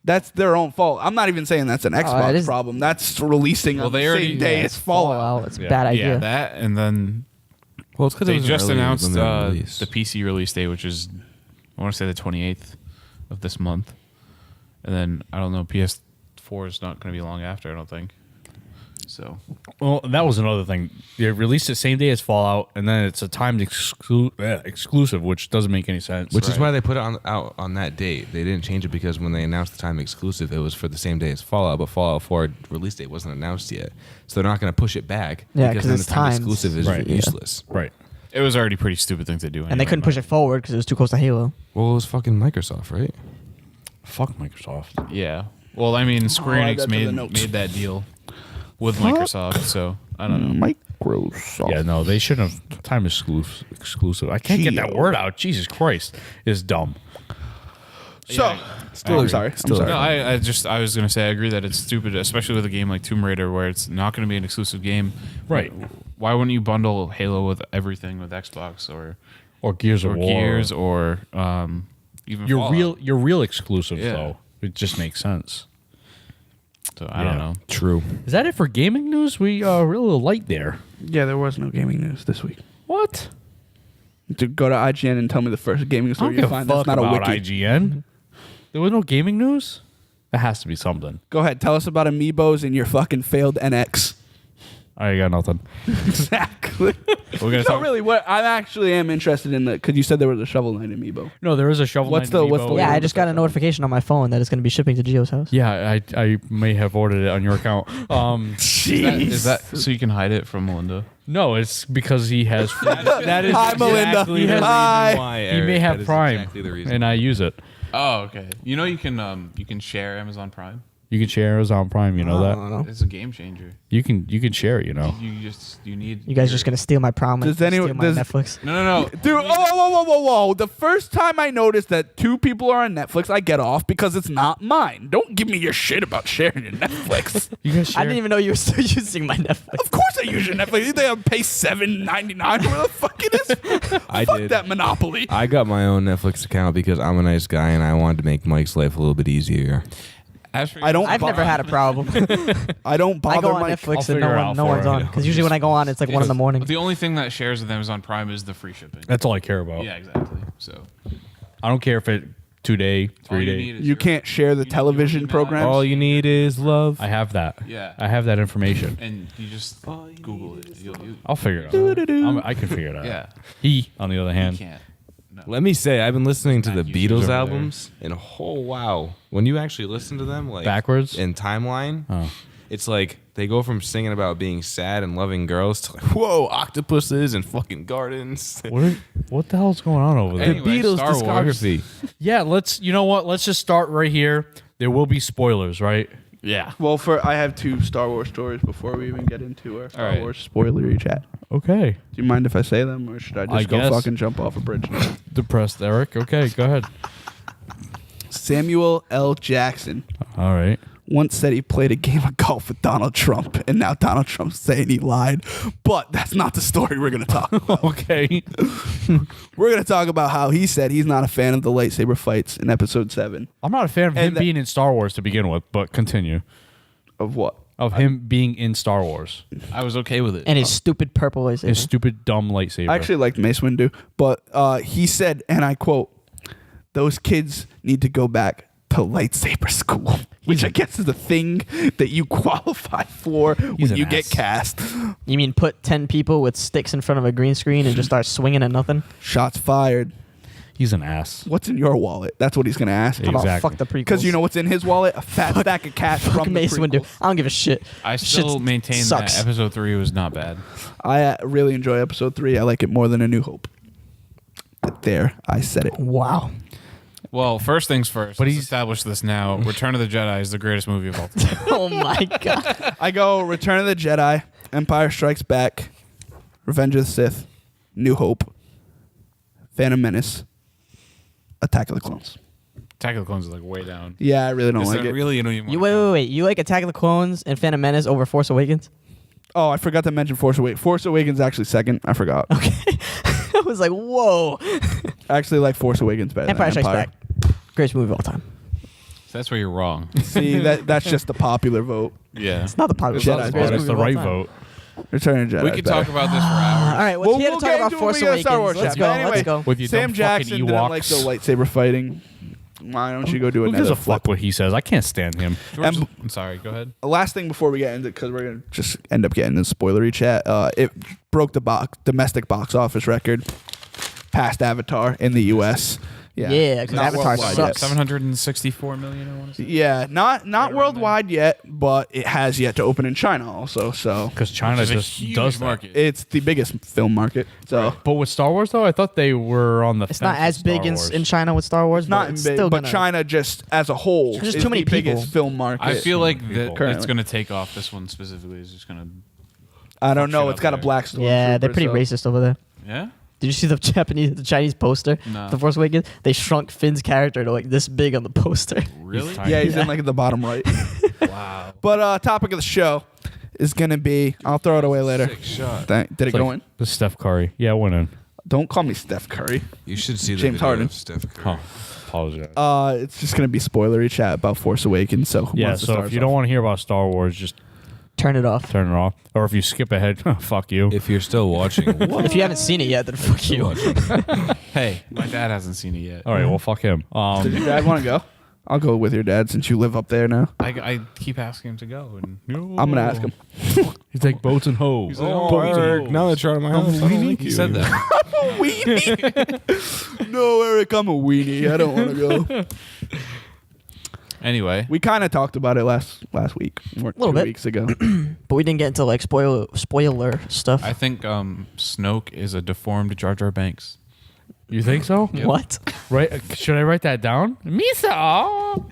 that's their own fault. I'm not even saying that's an Xbox it is- problem. That's releasing on they the already- same day yeah, as Fallout. It's a bad idea. Yeah, that and then Well, it's because they just announced the the PC release date, which is I want to say the 28th of this month, and then I don't know. PS4 is not going to be long after. I don't think. So Well, that was another thing. They released it same day as Fallout, and then it's a timed exclusive, which doesn't make any sense. Which is why they put it out on that date. They didn't change it because when they announced the time exclusive, it was for the same day as Fallout, but Fallout 4 release date wasn't announced yet. So they're not going to push it back Yeah, because 'cause then it's the time timed. exclusive is Right, yeah. useless. Right. it was already a pretty stupid thing to do. And they anyway, couldn't push it forward because it was too close to Halo. Well, it was fucking Microsoft, right? Fuck Microsoft. Yeah. Well, I mean, Square I'll add Enix that to the made notes. that deal with Microsoft, so I don't know. Microsoft. Yeah, no, they shouldn't have time exclusive. I can't get that Geo. word out. Jesus Christ, it's dumb. So, Still, I'm sorry. Still I'm sorry. No, I was gonna say I agree that it's stupid, especially with a game like Tomb Raider where it's not gonna be an exclusive game. Right. Why wouldn't you bundle Halo with everything with Xbox Or Gears or of War. Gears or even Your Fallout? real exclusives Yeah. though. It just makes sense. So I don't Yeah. know. True. Is that it for gaming news? We are really light there. Yeah, there was no gaming news this week. What? To go to IGN and tell me the first gaming I don't story you give a find fuck that's not a about wiki. IGN. There was no gaming news. It has to be something. Go ahead, tell us about amiibos and your fucking failed NX. I got nothing. Exactly. We're gonna No, talk. really, what I actually am interested in because you said there was a Shovel Knight amiibo. No, there is a Shovel What's Knight the- what's amiibo. the- Yeah, I yeah, just got a notification on my phone that it's going to be shipping to Gio's house. Yeah, I may have ordered it on your account. Is that so you can hide it from Melinda? No, it's because he has. that is Hi, Melinda. exactly the reason Hi. why, He Eric. may That have is Prime, exactly the reason. and I use it. Oh, okay. You know you can share Amazon Prime. You can share Amazon Prime. You know I that. don't know. It's a game changer. You can share it. You know. You need. You guys just going to steal my prom and Does anyone- steal my does- Netflix? No. Dude, whoa. The first time I noticed that two people are on Netflix, I get off because it's not mine. Don't give me your shit about sharing your Netflix. You guys share. I didn't even know you were still using my Netflix. Of course I use your Netflix. They have to pay $7.99 where the fuck it is. I Fuck did. that monopoly. I got my own Netflix account because I'm a nice guy and I wanted to make Mike's life a little bit easier. I don't. I've never had a problem. I don't bother I go on Mike. I'll Netflix and figure no it out one's for on. you. Because usually when I go on, it's like 1 in the morning. The only thing that shares with Amazon Prime is the free shipping. That's all I care about. Yeah, exactly. So I don't care if it 2 day, all 3 you day. need is You your- can't share the you television email programs. All you need is love. I have that. Yeah. I have that information. and you just Google it. I'll figure it out. I can figure it out. Yeah. He, on the other You hand, can't. No. Let me say, I've been listening to the Not users Beatles over albums, and wow, when you actually listen to them, like Backwards? in timeline, Oh. it's like they go from singing about being sad and loving girls to like, whoa, octopuses and fucking gardens. what the hell's going on over there? Anyway, Beatles Star Wars. discography. Yeah, you know what? Let's just start right here. There will be spoilers, right? Yeah. Well, I have 2 Star Wars stories before we even get into our Star right. Wars spoilery chat. Okay. Do you mind if I say them, or should I just I go guess. fucking jump off a bridge? Depressed, Eric. Okay, go ahead. Samuel L. Jackson All right. once said he played a game of golf with Donald Trump, and now Donald Trump's saying he lied. But that's not the story we're going to talk about. Okay. We're going to talk about how he said he's not a fan of the lightsaber fights in Episode 7. I'm not a fan of And him that- being in Star Wars to begin with, but continue. Of what? Of him being in Star Wars. I was okay with it. And his stupid purple lightsaber. His stupid, dumb lightsaber. I actually liked Mace Windu, but he said, and I quote, "Those kids need to go back to lightsaber school," which I guess is the thing that you qualify for when an you get ass. cast. You mean put 10 people with sticks in front of a green screen and just start swinging at nothing? Shots fired. He's an ass. What's in your wallet? That's what he's gonna ask. Yeah. How about Exactly. fuck the prequels? Because you know what's in his wallet? A fat stack of cash fuck from the Mace Windu. prequels. I don't give a shit. I still Shit maintain sucks. that episode 3 was not bad. I really enjoy episode 3. I like it more than A New Hope. There, I said it. Wow. Well, first things first. But Let's he's- establish this now. Return of the Jedi is the greatest movie of all time. Oh my god. I go Return of the Jedi, Empire Strikes Back, Revenge of the Sith, New Hope, Phantom Menace, Attack of the Clones. Attack of the Clones is like way down. Yeah, I really don't Is like that it. really? You don't even You want wait. You like Attack of the Clones and Phantom Menace over Force Awakens? Oh, I forgot to mention Force Awakens. Force Awakens is actually second. I forgot. Okay. I was like, whoa. I actually like Force Awakens better Empire than Strikes Empire. Back. Greatest movie of all time. So that's where you're wrong. See, that's just the popular vote. Yeah. It's not the popular Jedi vote. It's vote. the That's greatest the movie right of all time. vote. Return of the Jedi. We could talk about this for hours. All right, Well, we're here we'll to talk get about into it when Force we get to Star Awakens. Wars Let's chat. go. But anyway, Let's go. With your Sam dumb Jackson fucking didn't like Ewoks. the lightsaber fighting. Why don't you go do Who another gives a flip? fuck what he says? I can't stand him. George, And- I'm sorry. Go ahead. Last thing before we get into it, because we're gonna just end up getting into spoilery chat. It broke the domestic box office record, past Avatar in the U.S. Yeah, 'cause not Avatar worldwide sucks. yet. 764 million, I want to say. Yeah, not around worldwide yet, but it has yet to open in China also. So Because China Which is a just huge does that. market. it's the biggest film market. So But with Star Wars, though, I thought they were on the It's fence not as with big Star in, Wars. in China with Star Wars, not but it's big, still but gonna, China just as a whole There's just is too many the biggest people. film market. I feel like that people. Currently. it's going to take off. This one specifically is just going to. I don't know. shit It's up got a there. black stormtrooper. Yeah, they're pretty so- racist over there. Yeah? Did you see the Chinese poster? No. The Force Awakens? They shrunk Finn's character to like this big on the poster. Really? tiny. Yeah, he's Yeah. in like at the bottom right. Wow. But topic of the show is gonna be. I'll throw it away later. Sick shot. Did it It's go like in? The Steph Curry. Yeah, it went in. Don't call me Steph Curry. You should see the James video Harden. of Steph Curry. Huh. Apologize. It's just gonna be spoilery chat about Force Awakens. So who Yeah, wants to so start if us you don't off? want to hear about Star Wars, just Turn it off. turn it off. Or if you skip ahead, fuck you. If you're still watching, If you haven't seen it yet, then fuck you. Hey, my dad hasn't seen it yet. All right, well, fuck him. Does your dad want to go? I'll go with your dad since you live up there now. I keep asking him to go. And I'm gonna ask him. He's like boats and hoes. like, oh, Boats and Eric, hoes. now that you're out of my house, I don't like He you. said that. I'm a weenie. No, Eric, I'm a weenie. I don't want to go. Anyway, We kind of talked about it last week or Little 2 bit. weeks ago. But we didn't get into like spoiler stuff. I think Snoke is a deformed Jar Jar Banks. You think so? What? Right? Should I write that down? Misa.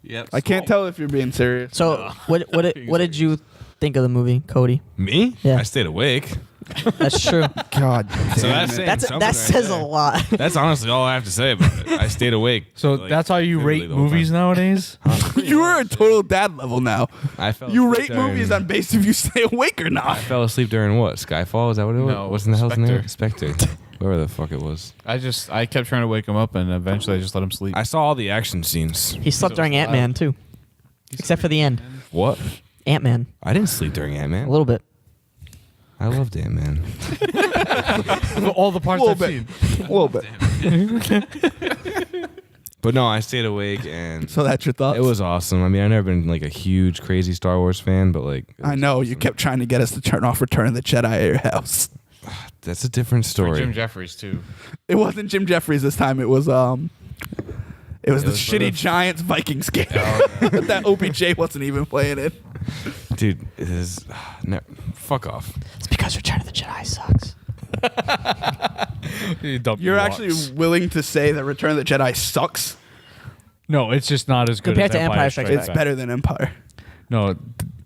Yep. I can't tell if you're being serious. So what did you think of the movie, Cody? Me? Yeah. I stayed awake. That's true. God, So damn that's it. saying That something right says a there. lot. That's honestly all I have to say about it. I stayed awake. So like, that's how you literally rate the whole movies time. nowadays? You are a total dad level now. I fell You asleep rate movies during- on base if you stay awake or I not. fell asleep during what? Skyfall? Is that what it was? No, What's in the hell's name? Spectre. Spectre. Whatever the fuck it was. I kept trying to wake him up, and eventually I just let him sleep. I saw all the action scenes. He slept So during was Ant-Man too, except for the end. What? Ant-Man, I didn't sleep during Ant-Man. a little bit. I loved Ant-Man. All the parts A I've little bit. seen. A little bit. But no, I stayed awake and So that's your thoughts? it was awesome. I mean, I've never been like a huge, crazy Star Wars fan, but like it I was know you awesome. kept trying to get us to turn off Return of the Jedi at your house. That's a different For story. Jim Jeffries too. It wasn't Jim Jeffries this time. It was the was shitty the- Giants Vikings game that OBJ wasn't even playing it. Dude, it is. No, fuck off. It's because Return of the Jedi sucks. You're actually willing to say that Return of the Jedi sucks? No, it's just not as good Compared as to Empire Strikes It's Back. better than Empire. No,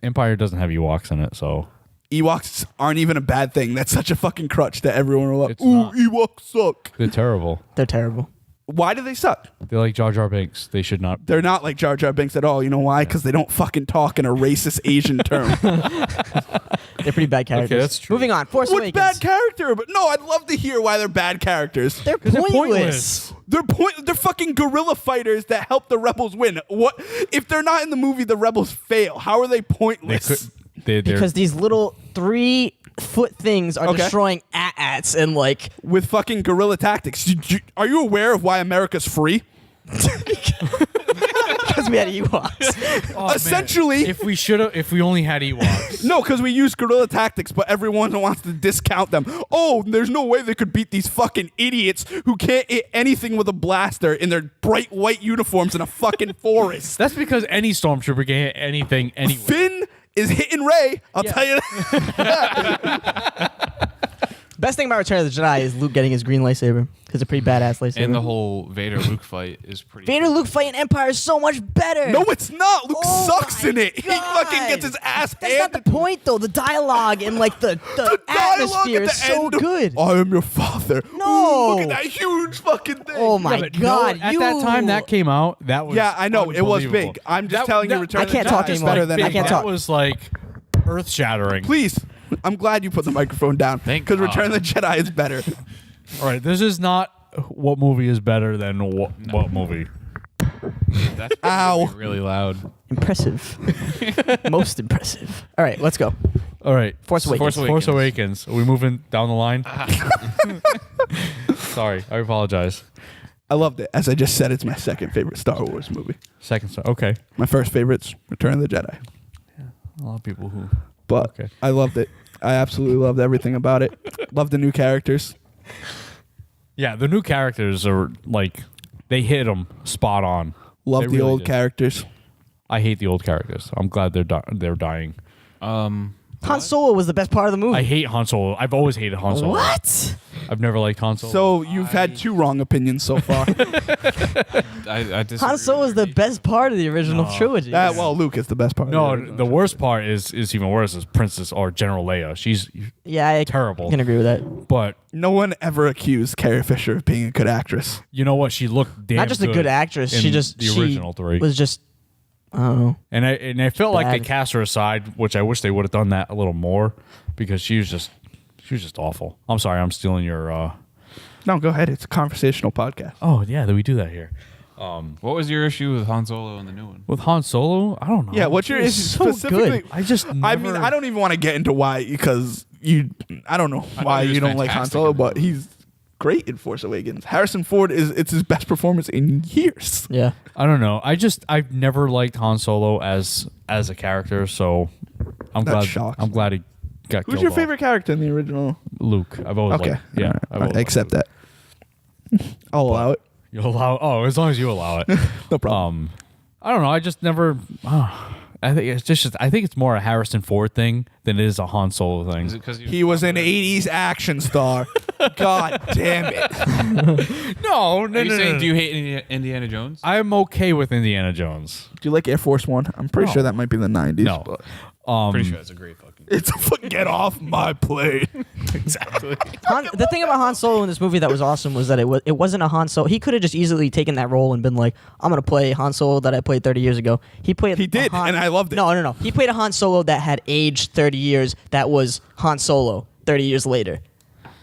Empire doesn't have Ewoks in it, so Ewoks aren't even a bad thing. That's such a fucking crutch that everyone will like, It's ooh, not. Ewoks suck. they're terrible. They're terrible. Why do they suck? They're like Jar Jar Binks. They should not. They're not like Jar Jar Binks at all. You know why? Because they don't fucking talk in a racist Asian term. They're pretty bad characters. that's true. Moving on. Force What Awakens. bad character? But no, I'd love to hear why they're bad characters. They're they're pointless. pointless. They're fucking guerrilla fighters that help the rebels win. What if they're not in the movie? The rebels fail. How are they They pointless? could. They're Because these little 3-foot things are Okay. destroying AT-ATs and like With fucking guerrilla tactics. Are you aware of why America's free? because we had Ewoks. Oh, man. Essentially- if we only had Ewoks. No, because we use guerrilla tactics, but everyone wants to discount them. Oh, there's no way they could beat these fucking idiots who can't hit anything with a blaster in their bright white uniforms in a fucking forest. That's because any stormtrooper can hit anything anyway. Finn is hitting Rey. I'll tell you that. Best thing about Return of the Jedi is Luke getting his green lightsaber because it's a pretty badass lightsaber. And the whole Vader Luke fight is pretty. Vader Luke fight in Empire is so much better. No, it's not. Luke Oh sucks my in it. He God. fucking gets his ass That's not handed. the point, though. The dialogue and like the The dialogue atmosphere at is the so end. good. I am your father. No. Ooh, look at that huge fucking thing. Oh my Yeah, but God! no, at that time that came out, that was Yeah, I know. It was unbelievable. big. I'm just telling you, Return I of the can't Jedi talk is anymore. better than I can't that talk. was like earth shattering. Please. I'm glad you put the microphone down. Thank Because Return of God. the Jedi is better. All right, this is not what movie is better than what movie. That's Ow. really loud. Impressive. Most impressive. All right, let's go. All right, Force Awakens. Force Force Awakens. Are we moving down the line? Sorry, I apologize. I loved it. As I just said, it's my second favorite Star Wars movie. Second star. Okay. My first favorite's Return of the Jedi. A lot of people who. But Okay. I loved it. I absolutely loved everything about it. Loved the new characters. Yeah, the new characters are like they hit them spot on. Loved They the really old did. characters. I hate the old characters. I'm glad they're dying. Han Solo was the best part of the movie. I hate Han Solo. I've always hated Han Solo. What? I've never liked Han Solo. So you've had two wrong opinions so far. I disagree Han Solo is with the your best part of the original No. trilogy. Well, Luke is the best part. no, of the original the trilogy. worst part is even worse is Princess or General Leia. She's Yeah, I terrible. can agree with that. But No one ever accused Carrie Fisher of being a good actress. you know what? She looked damn Not just a good actress. in She just the she original three. was just I don't know. And I felt like they Bad. cast her aside, which I wish they would have done that a little more because she was just awful. I'm sorry, I'm stealing your. No, go ahead. It's a conversational podcast. Oh yeah, that we do that here. What was your issue with Han Solo in the new one? With Han Solo, I don't know. Yeah, what's your issue so specifically? good. I just. I mean, I don't even want to get into why because I don't know why he was you don't like Han fantastic Solo, in but the he's great in Force Awakens. Harrison Ford it's his best performance in years. Yeah. I don't know. I've never liked Han Solo as a character, so I'm That glad. shocks I'm glad he got. Who's killed your off. favorite character in the original? Luke. I've always Okay, liked. Yeah, All right. I've always I accept that. I'll allow it. You allow? Oh, as long as you allow it. No problem. I don't know. I just never. I think it's just. I think it's more a Harrison Ford thing than it is a Han Solo thing. Is it because He was an '80s action star. God damn it! No, Are you saying do you hate Indiana Jones? I'm okay with Indiana Jones. Do you like Air Force One? I'm pretty No. sure that might be the '90s. No. but Pretty sure that's a great fucking. it's a fucking get off my plane. Exactly. The thing about Han Solo in this movie that was awesome was that it wasn't a Han Solo. He could have just easily taken that role and been like, I'm gonna play Han Solo that I played 30 years ago. He played. He a did, Han- and I loved it. No. He played a Han Solo that had aged 30 years. That was Han Solo 30 years later.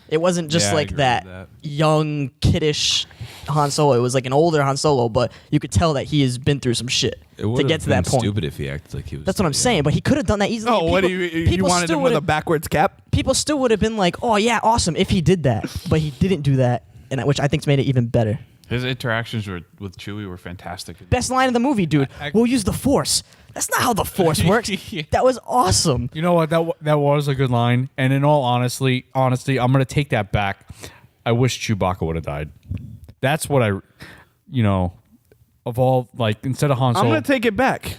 It wasn't just Yeah, I like agree with that, that. young kiddish Han Solo. It was like an older Han Solo, but you could tell that he has been through some shit It to would get have to been that point. stupid if he acted like he was. That's what I'm saying. But he could have done that easily. Oh, and what do people- you people wanted still him with a would've- backwards cap? People still would have been like, "Oh yeah, awesome!" if he did that, but he didn't do that, and which I think's made it even better. His interactions with Chewie were fantastic. Best line of the movie, dude. We'll use the Force. That's not how the Force works. Yeah. That was awesome. You know what? That was a good line. And in all honesty, I'm gonna take that back. I wish Chewbacca would have died. That's what of all, like, instead of Han I'm Solo, gonna take it back.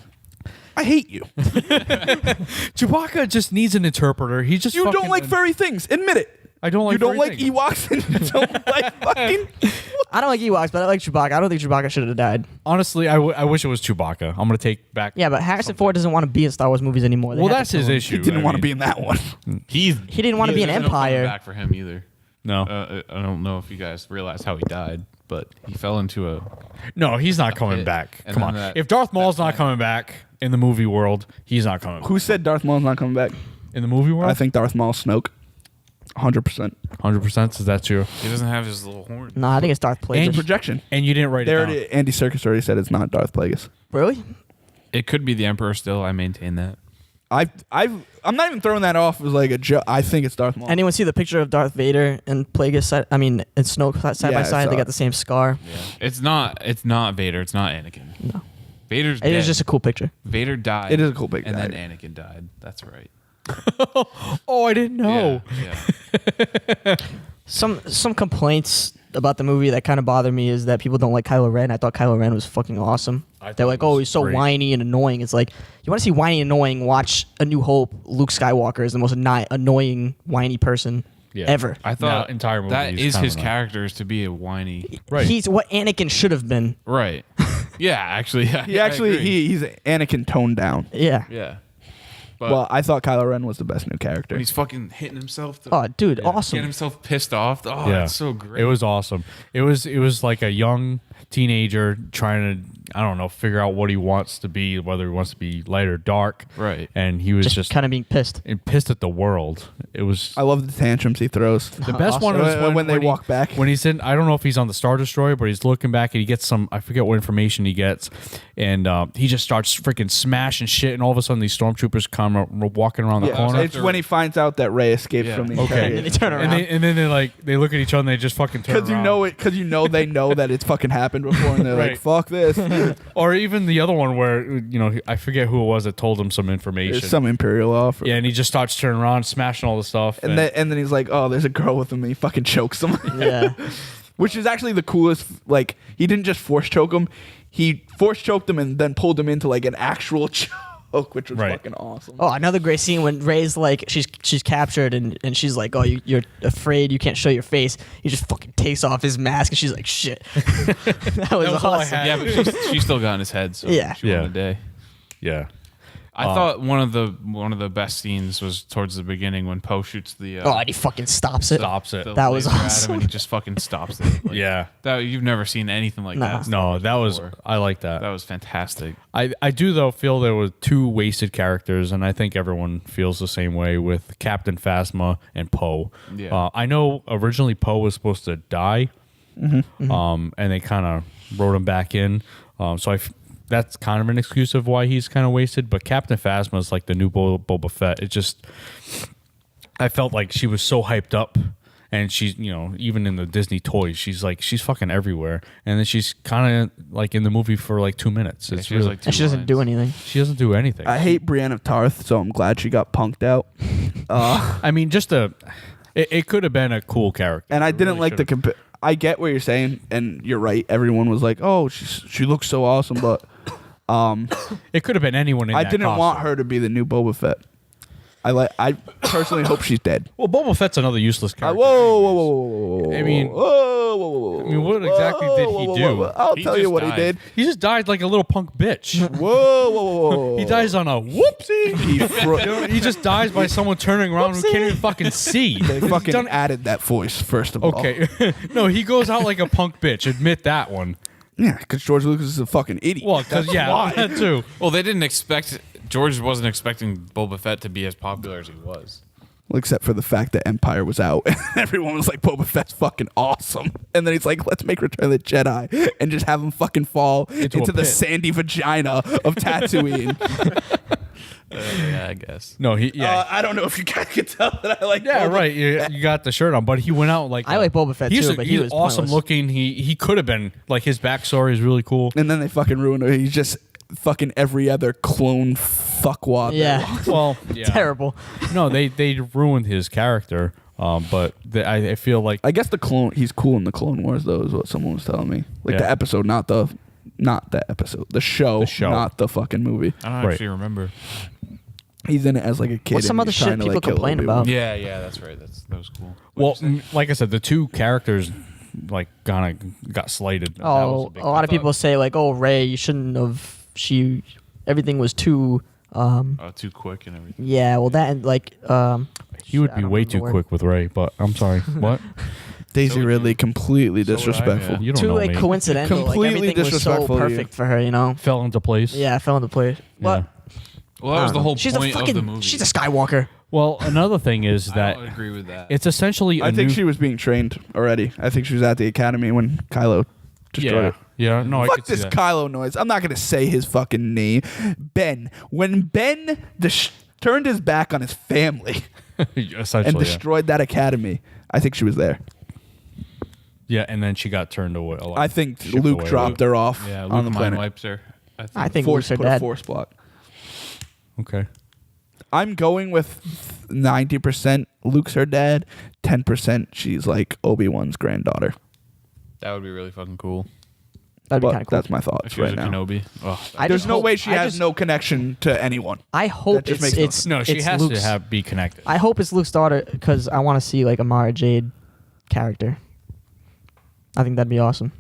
I hate you. Chewbacca just needs an interpreter. He just You don't fucking- like furry things. Admit it. I don't like. You don't furry like things. Ewoks and you don't like fucking. I don't like Ewoks, but I like Chewbacca. I don't think Chewbacca should have died. Honestly, I wish it was Chewbacca. I'm gonna take back. Yeah, but Harrison Ford doesn't want to be in Star Wars movies anymore. They Well, had to that's kill his him. issue. He didn't I want to mean, be in that one. He didn't want to be an There's no coming Empire. back for him either. No, I don't know if you guys realize how he died, but he fell into a. no, he's not coming pit, back. and Come then on. that- If Darth Maul's not coming back in the movie world, he's not coming. Who said Darth Maul's not coming back? In the movie world, I think Darth Maul's Snoke. 100%. 100%. Is that true? He doesn't have his little horn. No, I think it's Darth Plagueis. And- Projection. And you didn't write it There down. it is. Andy Serkis already said it's not Darth Plagueis. Really? It could be the Emperor still. I maintain that. I'm not even throwing that off as like a joke. I think it's Darth Maul. Anyone see the picture of Darth Vader and Plagueis? And Snoke side Yeah, by I side. saw They it. got the same scar. It's not Vader. It's not Anakin. No. Vader's It dead. is just a cool picture. Vader died. It is a cool picture. And then Anakin died. That's right. Oh, I didn't know. Yeah. Some complaints about the movie that kind of bother me is that people don't like Kylo Ren. I thought Kylo Ren was fucking awesome. They're like, oh, he's so whiny and annoying. It's like, you want to see whiny and annoying, watch A New Hope. Luke Skywalker is the most annoying, whiny person ever. I thought That entire movie that is is kind his of character is to be a whiny. Right. He's what Anakin should have been. Right. Yeah, actually. Yeah, He actually he's Anakin toned down. Yeah. Yeah. But Well, I thought Kylo Ren was the best new character. when he's fucking hitting himself to Oh, dude, get awesome. himself pissed off. Oh, Yeah. that's so great. It was awesome. It was like a young teenager trying to, I don't know, figure out what he wants to be, whether he wants to be light or dark. Right. And he was Just kind of being pissed. pissed at the world. It was I love the tantrums he throws. the best one was When they walk back. When he's in, I don't know if he's on the Star Destroyer, but he's looking back and he gets some, I forget what information he gets, and he just starts freaking smashing shit, and all of a sudden these stormtroopers come walking around the corner. It's when he finds out that Rey escapes Yeah. from the Okay. And then they interrogation. turn around. And then they look at each other and they just fucking turn Because around. you know they know that it's fucking happened before, and they're like, Right. "Fuck this." Or even the other one where, I forget who it was that told him some information. There's some Imperial offer. Yeah, and he just starts turning around, smashing all the stuff. And then he's like, "Oh, there's a girl with him." And he fucking chokes him. Yeah. Which is actually the coolest. Like, he didn't just force choke him; he force choked him and then pulled him into like an actual choke, which was Right. fucking awesome. Oh, another great scene when Rey's like, she's captured and she's like, oh, you're afraid you can't show your face. He just fucking takes off his mask and she's like, shit. That was was all I awesome. had. yeah, but she still got in his head. So Yeah. she won the day. yeah. I thought one of the best scenes was towards the beginning when Poe shoots the Oh, and he fucking stops it. Stops it. the That was laser at him awesome. and he just fucking stops it. Like, Yeah. that you've never seen anything like Nah. that. No, that was, before. I like that. That was fantastic. I do, though, feel there were two wasted characters, and I think everyone feels the same way with Captain Phasma and Poe. Yeah. I know originally Poe was supposed to die, and they kind of wrote him back in. That's kind of an excuse of why he's kind of wasted. But Captain Phasma is like the new Boba Fett. It just, I felt like she was so hyped up. And she's, even in the Disney toys, she's fucking everywhere. And then she's kind of like in the movie for like 2 minutes. It's she has really, like And she doesn't do anything. she doesn't do anything. I hate Brienne of Tarth, so I'm glad she got punked out. I mean, it could have been a cool character. And I It didn't really like the should've. I get what you're saying, and you're right. Everyone was like, "Oh, she looks so awesome," but It could have been anyone in I that didn't want costume. her to be the new Boba Fett. I personally hope she's dead. Well, Boba Fett's another useless Whoa, character. whoa, whoa, whoa, whoa! I mean- whoa, whoa, whoa, whoa! I mean, what exactly did he do? I'll He tell you just what died. he did. He just died like a little punk bitch. Whoa, whoa, whoa, whoa! He dies on a whoopsie. He He just dies by someone turning around who can't even fucking see. They He's fucking done- added that voice first of all. Okay. No, he goes out like a punk bitch. Admit that one. Yeah, because George Lucas is a fucking idiot. Well, because, That's yeah, why. that too. Well, they didn't expect. George wasn't expecting Boba Fett to be as popular as he was. Well, except for the fact that Empire was out. Everyone was like, Boba Fett's fucking awesome. And then he's like, let's make Return of the Jedi and just have him fucking fall Into into a the pit. sandy vagina of Tatooine. Yeah, I guess. No, yeah. I don't know if you guys can tell that I like Yeah, Boba right. You got the shirt on, but he went out like I like Boba Fett too, but he was awesome pointless. looking. He could have been like his backstory is really cool. And then they fucking ruined it. He's just fucking every other clone fuckwad. Yeah. Well, yeah. Terrible. No, they ruined his character. But I feel like I guess he's cool in the Clone Wars though, is what someone was telling me. Like Yeah. the episode, not the episode. The show, not the fucking movie. I don't Right. actually remember. He's in it as like a kid. What's some and other he's trying shit to, people like, kill complain Obi-Wan. about? Yeah, that's right. That was cool. well, like I said, the two characters like kind of got slighted. That was Oh, big a lot of thing. people say like, oh, Rey, you shouldn't have. Everything was too. Too quick and everything. Yeah, well, that and like. He would I be don't way remember too the word. quick with Ray, but I'm sorry. What? Daisy So would Ridley you. completely So would I, disrespectful. yeah. You don't Too know like me. coincidental. Completely like everything was so disrespectful to you. perfect for her, you know. Fell into place. Yeah, I fell into place. What? Well, that was the whole She's a point fucking. of the movie. She's a Skywalker. Well, another thing is I that don't agree with that. it's essentially I a think new. she was being trained already. I think she was at the academy when Kylo destroyed yeah, it. yeah. No, I Fuck could see this that. Kylo noise. I'm not gonna say his fucking name. Ben. When Ben turned his back on his family Essentially, and yeah. destroyed that academy, I think she was there. Yeah, and then she got turned away. I think shipped Luke away. dropped her off yeah, on Luke the mind planet. wipes her. I think Force, Luke's her put a dad. force block. Okay. I'm going with 90% Luke's her dad, 10% she's like Obi-Wan's granddaughter. That would be really fucking cool. That'd be But kind of cool. that's my If thoughts she was right a now. Kenobi. Oh, I There's just no hope- way she I has just- no connection to anyone. I hope just it's makes no it's No, she it's has Luke's, to be connected. I hope it's Luke's daughter because I want to see like a Mara Jade character. I think that'd be awesome.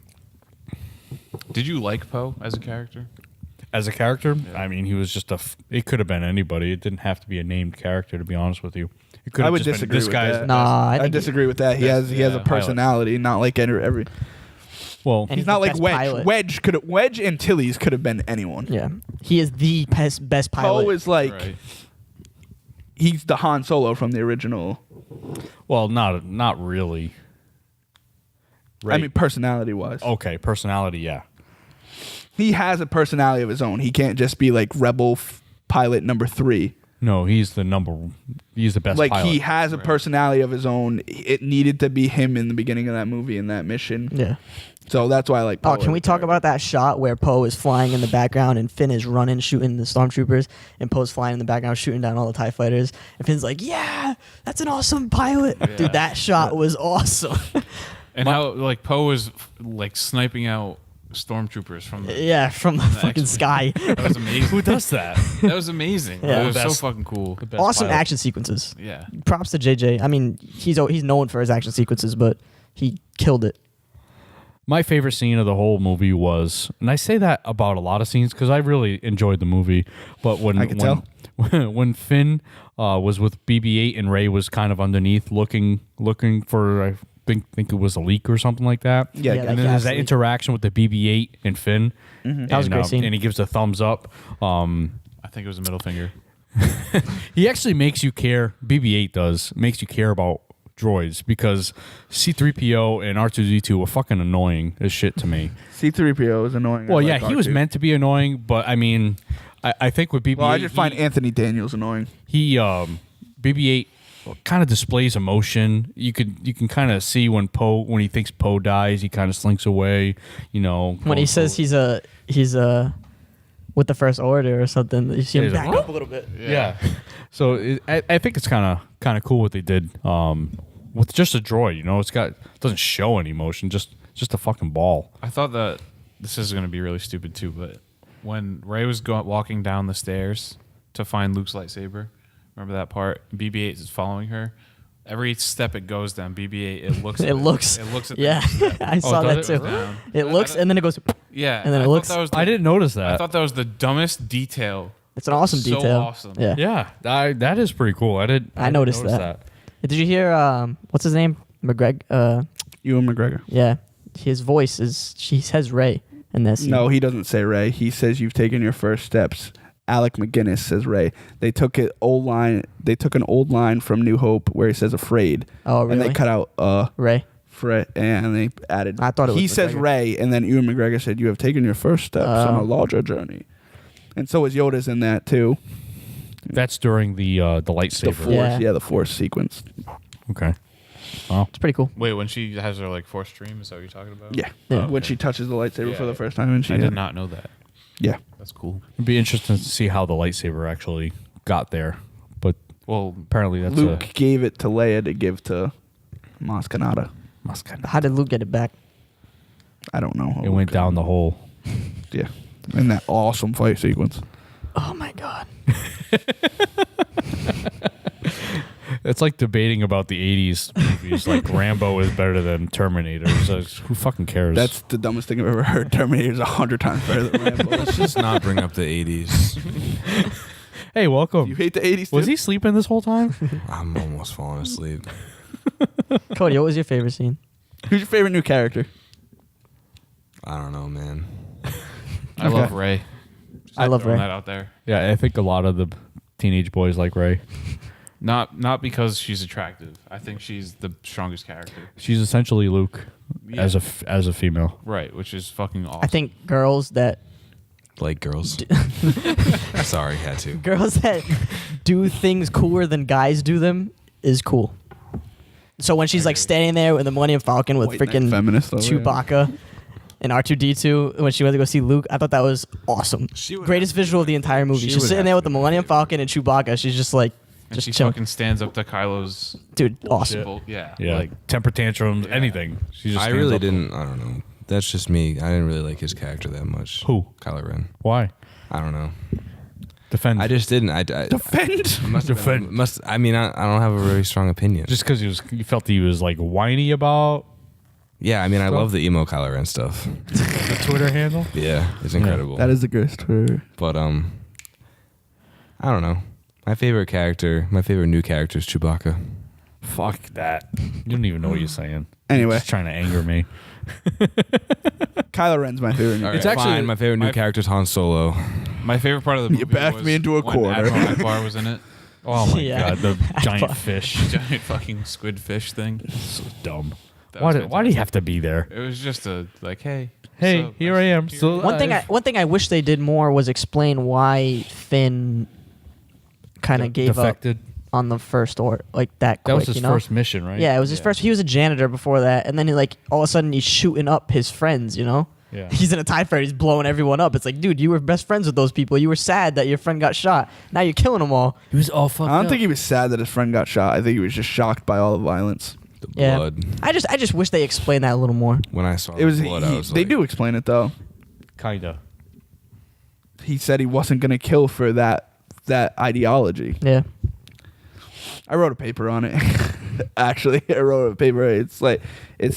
did you like Poe as a character? As a character, I mean, he was just it could have been anybody. It didn't have to be a named character, to be honest with you. It could I have would just been, disagree this with guy's that. the Nah, best. I I think disagree with that. He has yeah, a personality, not like every. Well, And He's he's not the like best Wedge. pilot. Wedge and Tilly's could have been anyone. Yeah, he is the best pilot. Poe is like Right. he's the Han Solo from the original. well, not really. Right. I mean, personality wise, okay, personality, yeah. he has a personality of his own. He can't just be like Rebel pilot number 3. No, he's the best Like pilot. he has a personality of his own. It needed to be him in the beginning of that movie and that mission. Yeah. So that's why I like. Oh, Poe can we as a talk character. about that shot where Poe is flying in the background and Finn is running, shooting the stormtroopers, and Poe's flying in the background, shooting down all the TIE fighters, and Finn's like, "Yeah, that's an awesome pilot, dude." That shot was awesome. And how like Poe was like sniping out stormtroopers from the Yeah, from the fucking sky. That was amazing. Who does that? That was amazing. Yeah. That was Best- so fucking cool. The best Awesome pilot. action sequences. Yeah. Props to JJ. I mean, he's known for his action sequences, but he killed it. My favorite scene of the whole movie was, and I say that about a lot of scenes because I really enjoyed the movie. But when I can tell. when Finn was with BB-8 and Rey was kind of underneath looking for, I think it was a leak or something like that. Yeah, Yeah, and that then there's that gas leak. interaction with the BB-8 and Finn. That was a great scene. And he gives a thumbs up. I think it was a middle finger. He actually makes you care. BB-8 makes you care about droids because C-3PO and R2-D2 were fucking annoying as shit to me. C-3PO is annoying. Well, I yeah, like he was R2. meant to be annoying, but I mean, I think with BB-8, Well, I just find Anthony Daniels annoying. he BB-8 kind of displays emotion. You can kind of see when he thinks Poe dies, he kind of slinks away. You know, When he goes says over- he's with the First Order or something, you see him He's like, back up a little bit. yeah. So I think it's kind of cool what they did with just a droid. You know, it doesn't show any emotion, just a fucking ball. I thought that this is going to be really stupid too, but when Rey was walking down the stairs to find Luke's lightsaber, remember that part? BB-8 is following her. Every step it goes down, BB-8 it looks. It looks. It looks at. Yeah, The step. I saw that does too. it? Down. It looks and then it goes. Yeah, and then it I thought looks- that was I didn't notice that. I thought that was the dumbest detail. It's an awesome So detail. awesome. Yeah. Yeah, that is pretty cool. I didn't noticed notice that. Did you hear what's his name? McGregor. Ewan McGregor. Yeah, his voice is. She says Ray in this. scene. No, he doesn't say Ray. He says you've taken your first steps. Alec McGinnis says Ray. They took an old line from New Hope where he says afraid. Oh, And they really? cut out Ray. and they added. I thought it was he says McGregor. Ray, and then Ewan McGregor said you have taken your first steps on a larger journey. And so is Yoda's in that too. That's during the lightsaber. The Force, Yeah. the Force sequence. Okay. Wow. It's pretty cool. Wait, when she has her like Force stream, is that what you're talking about? Yeah, Yeah. when she touches the lightsaber Yeah. for the first time, and she I did not know that. Yeah, That's cool. It'd be interesting to see how the lightsaber actually got there. But Well, apparently that's Luke gave it to Leia to give to Maz Kanata. How did Luke get it back? I don't know. it went down the hole. Yeah, in that awesome fight sequence. Oh my god. It's like debating about the 80s movies. Like Rambo is better than Terminator. It's like, who fucking cares? That's the dumbest thing I've ever heard. Terminator's 100 times better than Rambo. Let's just not bring up the 80s. Hey, welcome. You hate the 80s? Was too? he sleeping this whole time? I'm almost falling asleep. Cody, what was your favorite scene? Who's your favorite new character? I don't know, man. I love Ray. I love Throwing Ray. that out there. Yeah, I think a lot of the teenage boys like Rey. Not because she's attractive. I think she's the strongest character. She's essentially Luke Yeah. as a female. Right, which is fucking awesome. I think girls that Like girls. Sorry, had to. do things cooler than guys do them is cool. So when she's like standing there with the Millennium Falcon with White knight freaking feminist over here. Chewbacca, and R2D2 when she went to go see Luke. I thought that was awesome. She would Greatest have to visual be of the my entire movie. She She's would sitting have there to with the be my Millennium favorite. Falcon and Chewbacca. She's just like, And just she chilling. fucking stands up to Kylo's Dude, awesome. bull- yeah. Yeah, Like, temper tantrums, anything. She just I stands really up. didn't. I don't know. That's just me. I didn't really like his character that much. Who? Kylo Ren. Why? I don't know. Defend. I just didn't. I Defend. must have Defend. been, must. I mean, I don't have a very strong opinion. just because you felt he was like whiny about Yeah, I mean, I Stuff? love the emo Kylo Ren stuff. the Twitter handle. Yeah, it's incredible. That is the greatest Twitter. But I don't know. My favorite new character is Chewbacca. Fuck that. You don't even know what you're saying. Anyway. Just trying to anger me. Kylo Ren's my favorite. All It's right, actually- fine. My favorite new my- character is Han Solo. my favorite part of the movie You backed was me into a when corner. Admiral Akbar was in it. Oh my Yeah. god, the giant fish. Giant fucking squid fish thing. So dumb. That Why was did he have to be there? It was just a like, hey, Hey, so here I am. here- So One thing I wish they did more was explain why Finn kind of gave defected. up on the first order like that quick. That was his you know? first mission, right? Yeah, it was his Yeah. first. He was a janitor before that, and then he like all of a sudden he's shooting up his friends. You know, Yeah. he's in a TIE fighter. He's blowing everyone up. It's like, dude, you were best friends with those people. You were sad that your friend got shot. Now you're killing them all. He was all fucked I don't up. think he was sad that his friend got shot. I think he was just shocked by all the violence. The Yeah. blood. I just wish they explained that a little more. When I saw It was. the blood, I was They like, do explain it though. Kinda. He said he wasn't going to kill for that ideology. Yeah, I wrote a paper on it. Actually, I wrote a paper. It's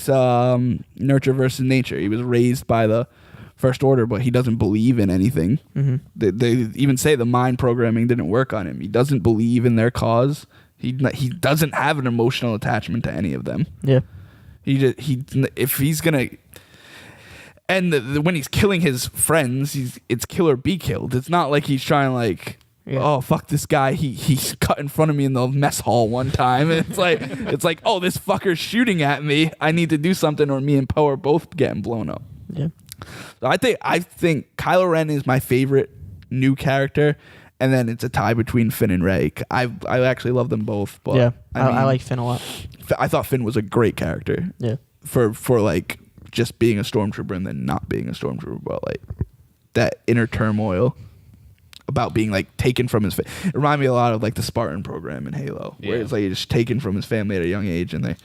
nurture versus nature. He was raised by the First Order, but he doesn't believe in anything. mm-hmm. They even say the mind programming didn't work on him. He doesn't believe in their cause. He doesn't have an emotional attachment to any of them. Yeah, If he's gonna. And when he's killing his friends, it's kill or be killed. It's not like he's trying like, Yeah. oh fuck this guy. He's cut in front of me in the mess hall one time. And it's like oh this fucker's shooting at me. I need to do something or me and Poe are both getting blown up. yeah. So I think Kylo Ren is my favorite new character, and then it's a tie between Finn and Rey. I actually love them both. But Yeah, I I mean, like Finn a lot. I thought Finn was a great character. Yeah, For like just being a stormtrooper and then not being a stormtrooper, but like that inner turmoil about being like taken from his it reminded me a lot of like the Spartan program in Halo, where Yeah. it's like you're just taken from his family at a young age and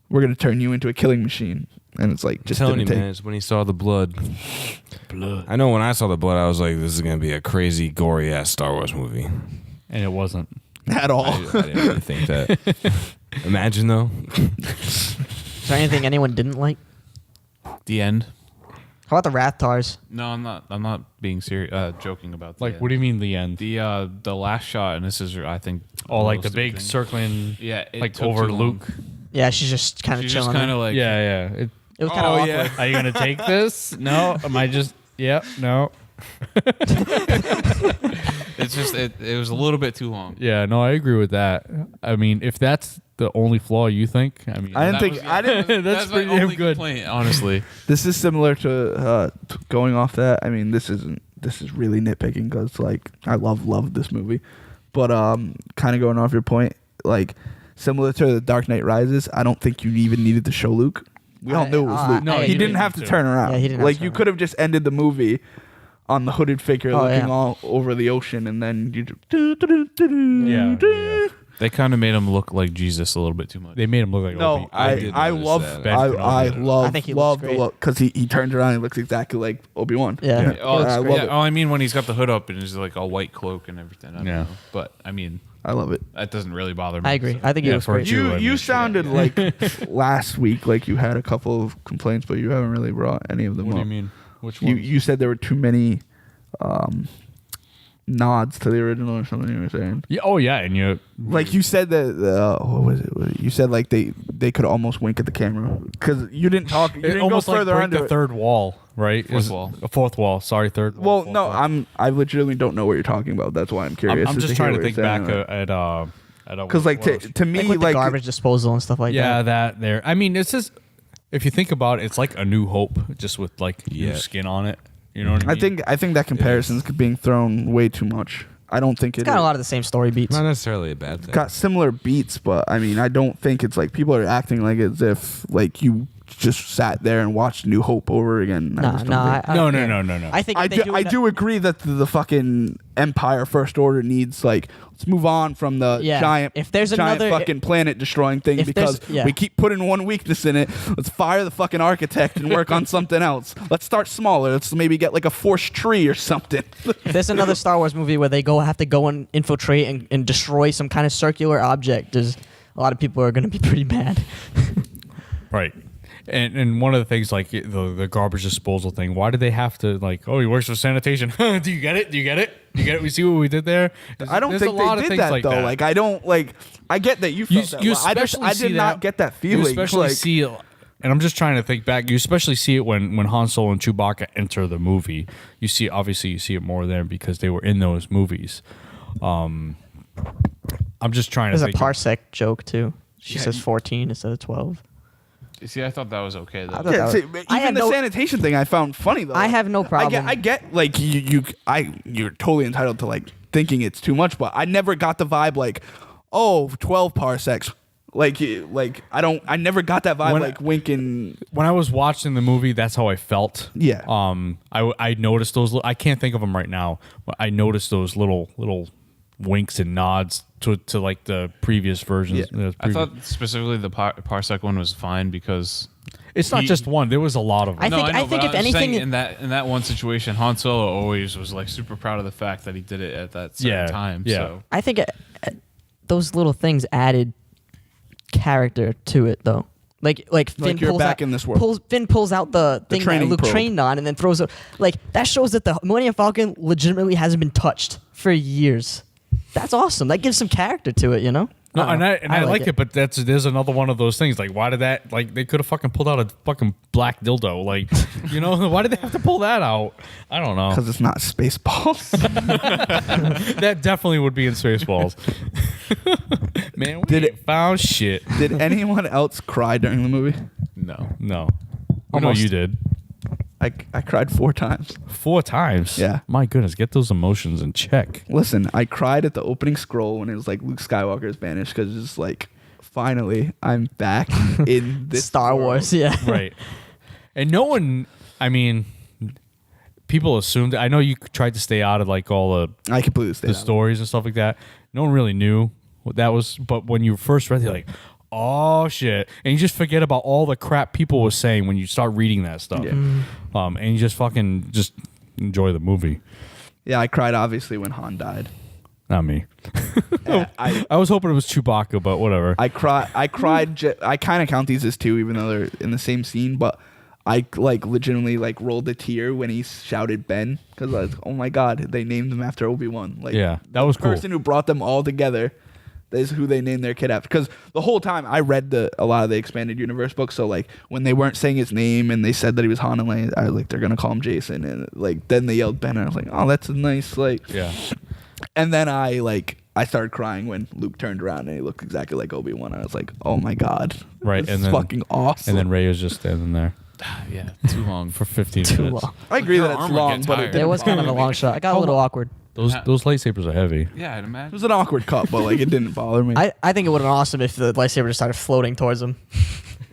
we're gonna turn you into a killing machine, and it's like just telling you, didn't man, it's when he saw the blood. I know when I saw the blood, I was like, this is gonna be a crazy, gory ass Star Wars movie. And it wasn't. at all. I didn't really think that. Imagine though. is there anything anyone didn't like? The end. How about the Rathars? No, I'm not being serious. Joking about the Like, end. what do you mean the end? The last shot, and this is I think. Oh, like the most big thing. circling, Yeah, it like took over too long. Luke. Yeah, she's just kind of She's chilling. just kind there. of like Yeah. It was kind of Oh, awkward. yeah. Are you gonna take this? No. Am I just? Yeah. No. It's just it was a little bit too long. Yeah. No, I agree with that. I mean, if that's the only flaw you think, I mean, I didn't That think was- I didn't. That's my pretty damn only good. complaint, honestly. This is similar to going off that. I mean, this is really nitpicking because like I love this movie, but kind of going off your point, like similar to The Dark Knight Rises, I don't think you even needed to show Luke. We all knew it was Luke. No, he you didn't didn't have to need to. turn around. Yeah, he didn't have like to you turn could have just ended the movie on the hooded figure Oh, looking yeah. all over the ocean, and then you just Yeah. They kind of made him look like Jesus a little bit too much. They made him look like No, Obi. I did I notice love that. Ben I Kenobi. love I think he love looks the great. look because he turns around and looks exactly like Obi-Wan. Yeah. Oh, I love it. Oh, I mean, when he's got the hood up and he's like a white cloak and everything. I don't Yeah. know. But I mean, I love it. that doesn't really bother me. I agree. I think he Yeah, looks for great. Jew, I You mean, sounded like last week like you had a couple of complaints, but you haven't really brought any of them What do up. you mean? Which You one? you said there were too many nods to the original or something you were saying. Yeah, oh yeah, and you Like you said that what was it? You said like they could almost wink at the camera because you didn't talk. You it didn't almost go like further break under the it. third wall, right? Fourth Is- wall. A fourth wall. Sorry, third. wall. Well, fourth no, wall. I legitimately don't know what you're talking about. That's why I'm curious. I'm just trying to think back at at because like to me Like with like the garbage disposal and stuff like yeah, that. that there. I mean, it's just if you think about it, it's like A New Hope, just with like new Yeah. skin on it. You know what I I mean? think that comparison's being thrown way too much. I don't think It's got a lot of the same story beats. Not necessarily a bad thing. got similar beats, but I mean, I don't think it's like people are acting like as if like you just sat there and watched New Hope over again. No. I think if they I do agree that the fucking Empire First Order needs like let's move on from the giant if there's giant another fucking planet destroying thing if because there's- we keep putting one weakness in it. Let's fire the fucking architect and work on something else. Let's start smaller. Let's maybe get like a forced tree or something. if there's another Star Wars movie where they have to go and infiltrate and destroy some kind of circular object, there's a lot of people are going to be pretty mad. Right. And one of the things like the garbage disposal thing, why did they have to like, oh, he works for sanitation? Do you get it? Do you get it? Do you get it? We see what we did there? I don't think they did that though. Like I don't like. I get that you felt that. I did not get that feeling. You especially like, see it, and I'm just trying to think back. You especially see it when Han Solo and Chewbacca enter the movie. You see it more there because they were in those movies. I'm just trying There's to a think. parsec joke too. She says 14 instead of 12. See, I thought that was okay though. Yeah, see, even the sanitation thing I found funny though. I have no problem. I get like you're totally entitled to like thinking it's too much, but I never got the vibe like, oh, 12 parsecs. Like I never got that vibe like winking. When I was watching the movie, that's how I felt. Yeah. I noticed those. I can't think of them right now, but I noticed those little winks and nods to like the previous versions. Yeah. I thought specifically the parsec one was fine because it's not just one. There was a lot of them. I think if anything, in that one situation, Han Solo always was like super proud of the fact that he did it at that certain time. Yeah. So I think those little things added character to it though. Like Finn you're pulls back out, in this world. Finn pulls out the thing that training Luke probe. trained on and then throws it. Like that shows that the Millennium Falcon legitimately hasn't been touched for years. That's awesome. That gives some character to it, you know? No, and I like it. it, but there's another one of those things. Like, why did that? Like, they could have fucking pulled out a fucking black dildo. Like, you know, why did they have to pull that out? I don't know. Because it's not Spaceballs. That definitely would be in Spaceballs. Man, we ain't found shit. Did anyone else cry during the movie? no. No. I know Almost. you did. I cried 4 times. 4 times. Yeah. My goodness, get those emotions in check. Listen, I cried at the opening scroll when it was like Luke Skywalker is banished because it's like, finally, I'm back in this Star world. Wars, yeah. Right. And no one, I mean, people assumed. I know you tried to stay out of like all I completely stayed the stories and stuff like that. No one really knew what that was. But when you first read it, you're like, oh shit, and you just forget about all the crap people were saying when you start reading that stuff. Yeah. And you just fucking just enjoy the movie. Yeah, I cried obviously when Han died. Not me. I I was hoping it was Chewbacca, but whatever. I cried. I kind of count these as 2, even though they're in the same scene. But I like legitimately like rolled a tear when he shouted Ben because I was, oh my god, they named him after Obi-Wan. Like, Yeah, that was the cool. person who brought them all together. Is who they named their kid after. Because the whole time I read a lot of the expanded universe books. So like when they weren't saying his name and they said that he was Han and Leia, I was like, they're gonna call him Jason. And like then they yelled Ben, and I was like, oh, that's a nice like. Yeah. And then I started crying when Luke turned around and he looked exactly like Obi-Wan. I was like, oh my god, Right, this and is then fucking awesome. And then Ray was just standing there Yeah, too long. for 15 Too minutes. long. I agree Her that it's arm would long, get but tired. it didn't It was kind of a bother me. long shot. I got a little awkward. Those lightsabers are heavy. Yeah, I'd It imagine. was an awkward cut, but like it didn't bother me. I think it would have been awesome if the lightsaber just started floating towards him.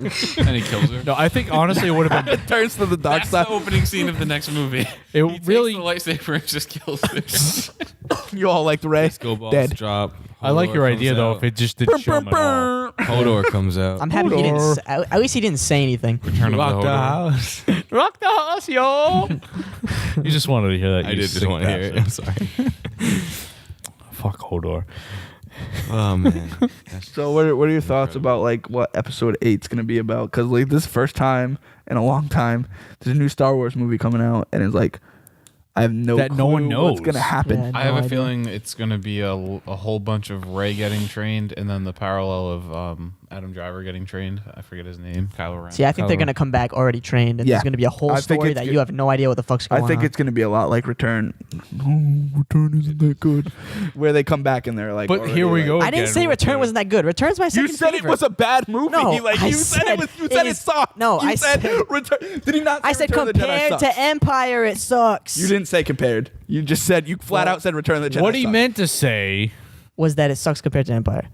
And he kills her. No, I think honestly it would have been. It turns to the dark That's side. the opening scene of the next movie. It He really. takes the lightsaber and just kills her. You all like the Ray? Go balls Dead. drop. I like Hodor your comes idea though. out. If it just didn't show him at all. Hodor comes out. I'm happy he didn't. Hodor. At least he didn't say anything. Return of Lock the the Hodor. house. Rock the house, yo. You just wanted to hear that. I you did just sick want to hear it. bastard. I'm sorry. Fuck Hodor. Oh man. That's So what are your thoughts about like what episode 8's gonna be about? Because like this is the first time in a long time there's a new Star Wars movie coming out, and it's like I have no That no clue one what's knows. gonna happen. Yeah. I have No a idea. feeling it's going to be a whole bunch of Rey getting trained and then the parallel of Adam Driver getting trained. I forget his name. Kylo Ren. See, I think they're Kylo. gonna come back already trained, and Yeah. there's gonna be a whole I think story it's that good- you have no idea what the fuck's going I think on. it's gonna be a lot like Return. Oh, Return isn't that good. Where they come back and they're like. But already, here we like- go. I didn't again say with Return the- wasn't that good. Return's my You second said favorite. it was a bad movie. No, like I you said said it was. You said it it is- sucked. no, you I said said- Return. Did he not? Say I said Return of the Jedi compared sucks? to Empire, it sucks. You didn't say compared. You just said you flat out said Return of the Jedi. What he sucks. meant to say. Was that it sucks compared to Empire.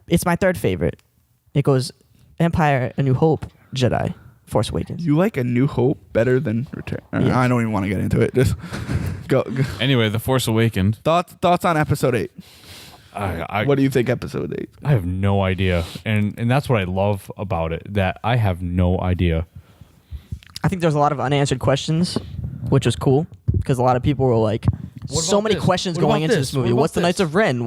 It's my third favorite. It goes Empire: A New Hope, Jedi, Force Awakens. You like A New Hope better than Return? Yeah. I don't even want to get into it. Just go. Anyway, The Force Awakens. Thoughts on Episode 8? I What do you think Episode 8? I have no idea, and that's what I love about it. That I have no idea. I think there's a lot of unanswered questions, which was cool because a lot of people were like, so about many this? questions What going about into this? this movie. What about What's the Knights this? of Ren?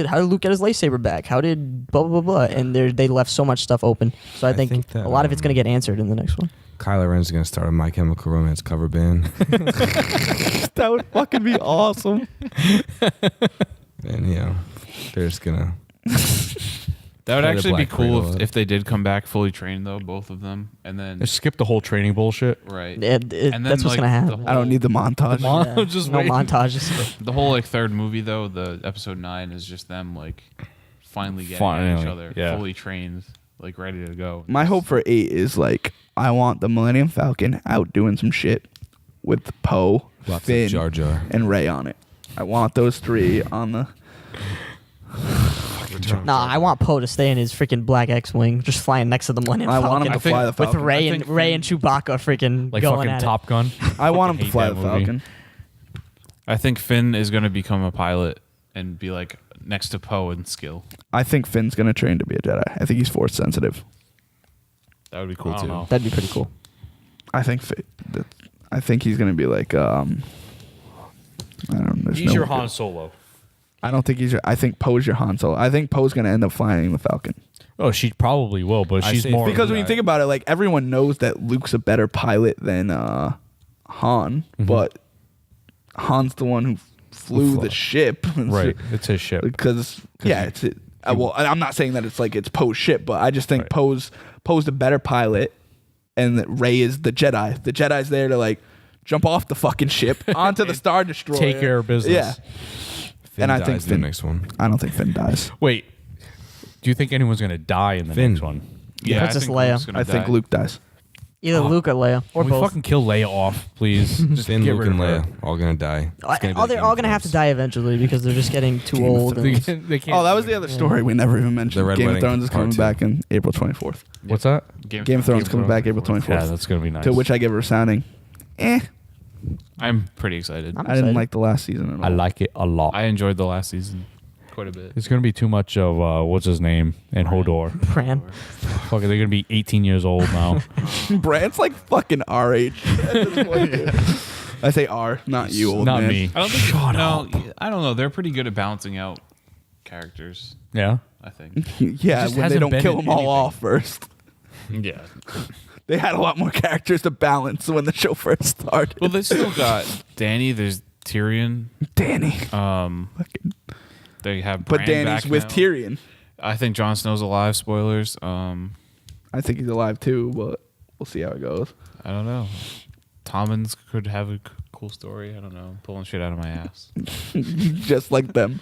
How did Luke get his lightsaber back? How did blah blah blah blah? And they left so much stuff open. So I think that, a lot of it's gonna get answered in the next one. Kylo Ren's gonna start a My Chemical Romance cover band, That would fucking be awesome. and they're just gonna. That would Play the actually be Black cool Widow. if they did come back fully trained, though, both of them. And then, Just skip the whole training bullshit. right. And then, that's what's like, gonna happen. the whole- I don't need the montage. I'm just no waiting. montages. The whole like third movie though, the episode 9 is just them like finally getting at each Finally, other, yeah. fully trained, like ready to go. My hope for 8 is like I want the Millennium Falcon out doing some shit with Poe, Lots Finn, of Jar Jar. and Rey on it. I want those 3 on the. Nah, I want Poe to stay in his freaking black X-wing, just flying next to the Millennium I want Falcon. him to I think- fly the with Falcon. Ray I and think Ray and Chewbacca freaking Like going fucking at Top Gun. I want him to hate fly that the movie. Falcon. I think Finn is going to become a pilot and be like next to Poe in skill. I think Finn's gonna train to be a Jedi. I think he's Force sensitive. That would be cool I don't too. know. That'd be pretty cool. I think I think he's gonna be like I don't know. there's He's no your way- Han Solo. I don't think he's your. I think Poe's your Han Solo. I think Poe's gonna end up flying the Falcon. Oh, she probably will, but I she's say more Because when you think about it, like everyone knows that Luke's a better pilot than Han, but Han's the one who flew the ship. right. It's his ship. Because it's well, I'm not saying that it's like it's Poe's ship, but I just think Right. Poe's the better pilot, and that Rey is the Jedi. The Jedi's there to like jump off the fucking ship onto the Star Destroyer, Take care of business. Yeah, Finn and I dies think in the Finn. next one. I don't think Finn dies. Wait, do you think anyone's gonna die in the Finn. next one? Yeah, Princess I think Leia. Luke's gonna I think die. Luke dies. Either Luke or Leia, or Can we both. fucking kill Leia off, please? Just Finn, get Luke, rid and of her. Leia all gonna die. It's gonna be like They're Game all of gonna have to Thrones. die eventually because they're just getting too Game of old. They And can't- they can't Oh, that do was it. the other story we never even The mentioned. Red Game of Wedding Thrones is Part coming 2. back in April 24th. What's that? Game of Thrones coming back April 24th. Yeah, that's gonna be nice. To which I give a resounding, I'm pretty excited. I'm I didn't excited. like the last season at all. I like it a lot. I enjoyed the last season quite a bit. It's gonna be too much of what's his name and Hodor. Bran. Fuck, they're gonna be 18 years old now. Brand's like fucking our age at this point. I say R, not you, old Not man. me. I don't think I don't know. They're pretty good at balancing out characters, Yeah. I think. Yeah, just when they hasn't don't been kill in them all anything. off first. Yeah. They had a lot more characters to balance when the show first started. Well, they still got Danny. There's Tyrion. Danny. Fucking. They have But Bran Danny's back with now. Tyrion. I think Jon Snow's alive. Spoilers. I think he's alive too, but we'll see how it goes. I don't know. Tommen's could have a cool story. I don't know. Pulling shit out of my ass. Just like them.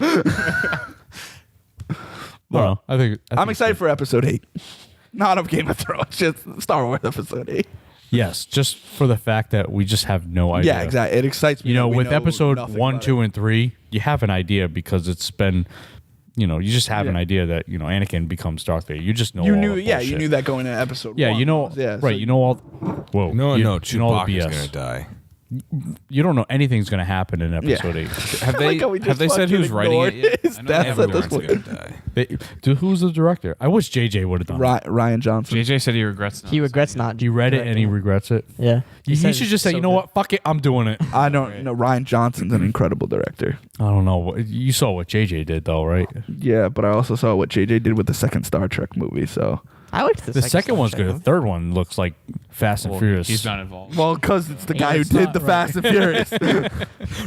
Well, I think I'm excited for episode 8. Not of Game of Thrones, just Star Wars episode 8. Yes, just for the fact that we just have no idea. Yeah, exactly. It excites me. You know, that we with episode nothing 1, about 2, it. and 3, you have an idea because it's been, you just have an idea that Anakin becomes Darth Vader. You just know. You all knew, the you bullshit. knew that going into episode 1. Yeah, you know, Yeah, right? so- You know all. Whoa, No, you, no, you know all the Chewbacca's BS. gonna die. You don't know anything's gonna happen in episode 8. Have I they like how we have just they said fucking who's writing it ignored yet? his I know death they at haven't this written point. it. Gonna die. Dude, who's the director? I wish JJ would have done it. Ryan Johnson. JJ said he regrets. He regrets not. He read it and he regrets it. Yeah. He said should it's just say, so you know good. what? Fuck it, I'm doing it. I don't know. Ryan Johnson's an incredible director. I don't know. You saw what JJ did, though, right? Yeah, but I also saw what JJ did with the second Star Trek movie. So, I liked The second one's good. The third one looks like Fast and Furious. He's not involved. well, because it's the guy who it's did not the right. Fast and Furious.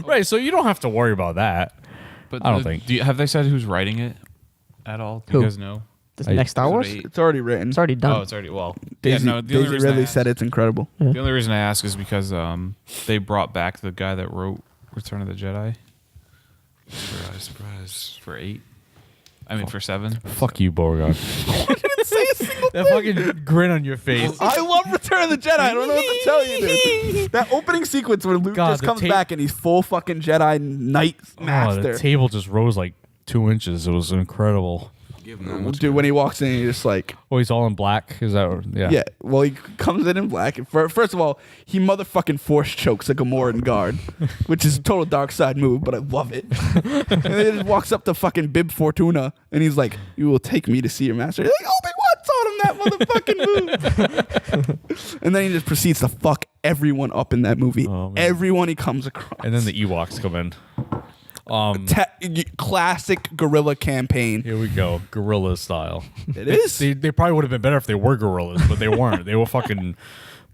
Right, so you don't have to worry about that. But I don't think. Have they said who's writing it at all? Do Who? you guys know? The next Star Wars? Episode 8. It's already written. It's already done. Oh, it's already well. Daisy, yeah, no. The only Daisy reason I Ridley asked- said it's incredible. The only reason I ask is because they brought back the guy that wrote Return of the Jedi Surprise, surprise. for 8. I mean for 7. Fuck you, Beauregard. That fucking grin on your face. I love Return of the Jedi. I don't know what to tell you, dude. That opening sequence where Luke God, just the comes tape- back and he's full fucking Jedi Knight Oh, master. the table just rose like 2 inches. It was incredible. give him that much Dude, when he walks in, he's just like, Oh, he's all in black. Is that? yeah. Well, he comes in black. First of all, he motherfucking force chokes a Gamoran guard, which is a total dark side move, but I love it. And then he just walks up to fucking Bib Fortuna, and he's like, "You will take me to see your master." He's like, Obi-Wan taught him that motherfucking move. And then he just proceeds to fuck everyone up in that movie. Oh, man. Everyone he comes across. And then the Ewoks come in. Classic guerrilla campaign. Here we go, gorilla style. It is. They probably would have been better if they were gorillas, but they weren't. They were fucking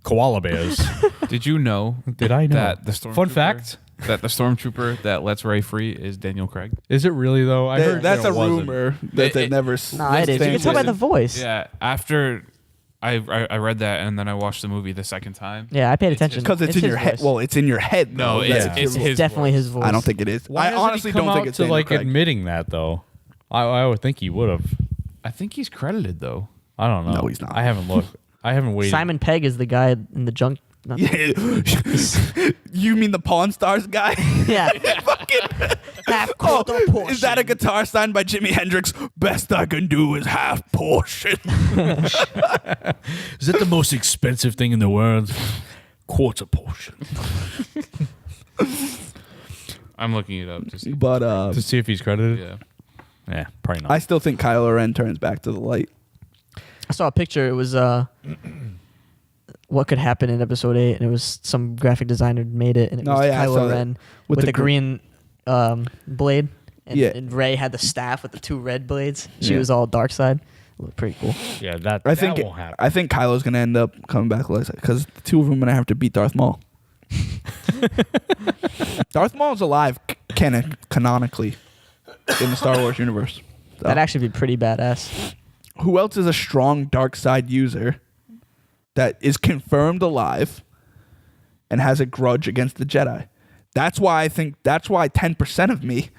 koala bears. Did you know? Did I know that the stormtrooper? Fun fact: that the stormtrooper that lets Rey free is Daniel Craig. is it really though? I heard That's that a it wasn't. rumor that they've never. Nah, it is. You can tell by the voice. Yeah. After I read that and then I watched the movie the second time. Yeah, I paid attention. Because it's in his your head. voice. Well, it's in your head. No, though. it's That's- his It's definitely voice. his voice. I don't think it is. Why I hasn't honestly he come don't think out it's to Daniel like Craig. admitting that though. I would think he would have. I think he's credited though. I don't know. No, he's not. I haven't looked. I haven't waited. Simon Pegg is the guy in the junk. no. Yeah. You mean the Pawn Stars guy? Yeah. Fucking. Half quarter portion. Is that a guitar signed by Jimi Hendrix? Best I can do is half portion. Is that the most expensive thing in the world? Quarter portion. I'm looking it up to see. But To see if he's credited. Yeah. Yeah, probably not. I still think Kylo Ren turns back to the light. I saw a picture. It was what could happen in Episode 8, and it was some graphic designer made it, and it was I saw Kylo that. Ren With with the the green blade, and, Yeah. and Rey had the staff with the two red blades. She Yeah. was all dark side. It looked pretty cool. yeah, that won't happen. I think Kylo's gonna end up coming back because the two of them are gonna have to beat Darth Maul. Darth Maul's alive canonically in the Star Wars universe. So, That'd actually be pretty badass. who else is a strong dark side user that is confirmed alive and has a grudge against the Jedi? That's why 10% of me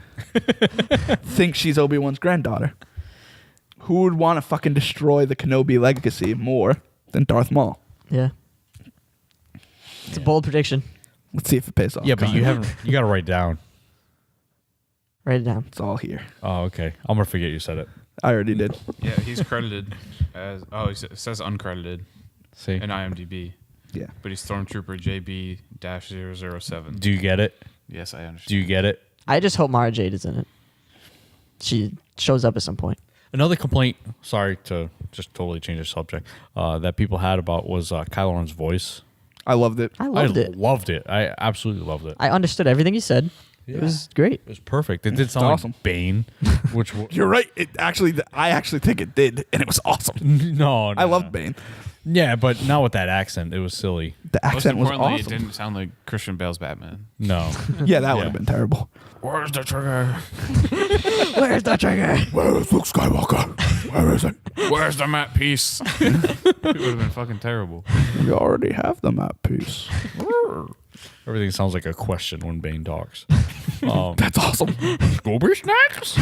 think she's Obi-Wan's granddaughter. Who would want to fucking destroy the Kenobi legacy more than Darth Maul? Yeah. It's a bold prediction. Let's see if it pays off. Yeah, but you Connor. haven't. You got to write down. Write it down. It's all here. Oh, okay. I'm gonna forget you said it. I already did. Yeah, he's credited as it says uncredited See. in IMDb, Yeah. but he's Stormtrooper JB-007. Do you get it? Yes, I understand. Do you get it? I just hope Mara Jade is in it. She shows up at some point. Another complaint. Sorry to just totally change the subject. That people had about was Kylo Ren's voice. I loved it. I loved it. Loved it. I absolutely loved it. I understood everything he said. It was great. It was perfect. It did sound awesome. like Bane, which You're right. I actually think it did, and it was awesome. no, I loved Bane. Yeah, but not with that accent. It was silly. The Most accent was importantly, awesome. it didn't sound like Christian Bale's Batman. No. Yeah, that would Yeah. have been terrible. Where's the trigger? Where's the trigger? Where is Luke Skywalker? Where is it? Where's the map piece? It would have been fucking terrible. We already have the map piece. Everything sounds like a question when Bane talks. That's awesome. Goober snacks?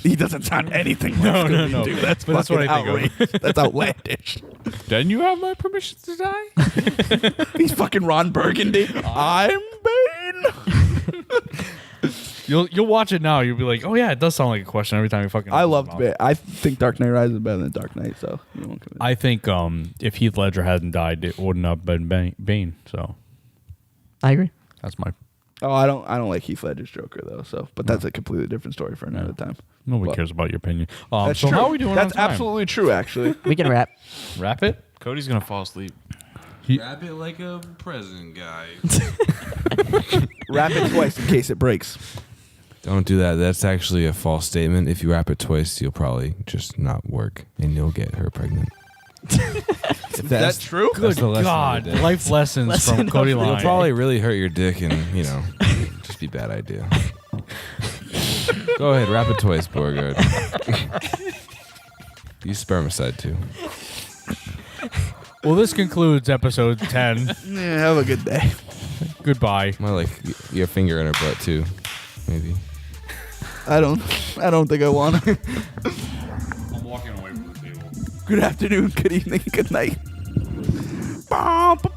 He doesn't sound anything like No, Scooby-Doo. no. That's But that's what fucking I think of. outrageous. That's outlandish. Didn't you have my permission to die? He's fucking Ron Burgundy. I'm Bane. You'll watch it now. You'll be like, oh yeah, it does sound like a question every time you fucking. I open loved your mouth. Bane. I think Dark Knight Rises is better than Dark Knight, so you won't convince me. I think if Heath Ledger hadn't died, it wouldn't have been Bane. So I agree. that's my. Oh, I don't like Heath Ledger's Joker though. So, but that's a completely different story for another time. Nobody Well, cares about your opinion. That's so true. how are we doing? That's on time? absolutely true. Actually, We can wrap. Wrap it. Cody's gonna fall asleep. Wrap it like a present, guy. wrap it twice in case it breaks. Don't do that. That's actually a false statement. If you wrap it twice, you'll probably just not work, and you'll get her pregnant. That's true. That's the lesson God, of the day. life lessons Lesson from Cody of the Line. It'll probably really hurt your dick, and just be a bad idea. Go ahead, wrap it twice, Beauregard. Use spermicide too. Well, this concludes episode 10. Yeah, have a good day. Goodbye. Might like your finger in her butt too, maybe. I don't think I want to. I'm walking away from the table. Good afternoon, good evening, good night. Bum, bum,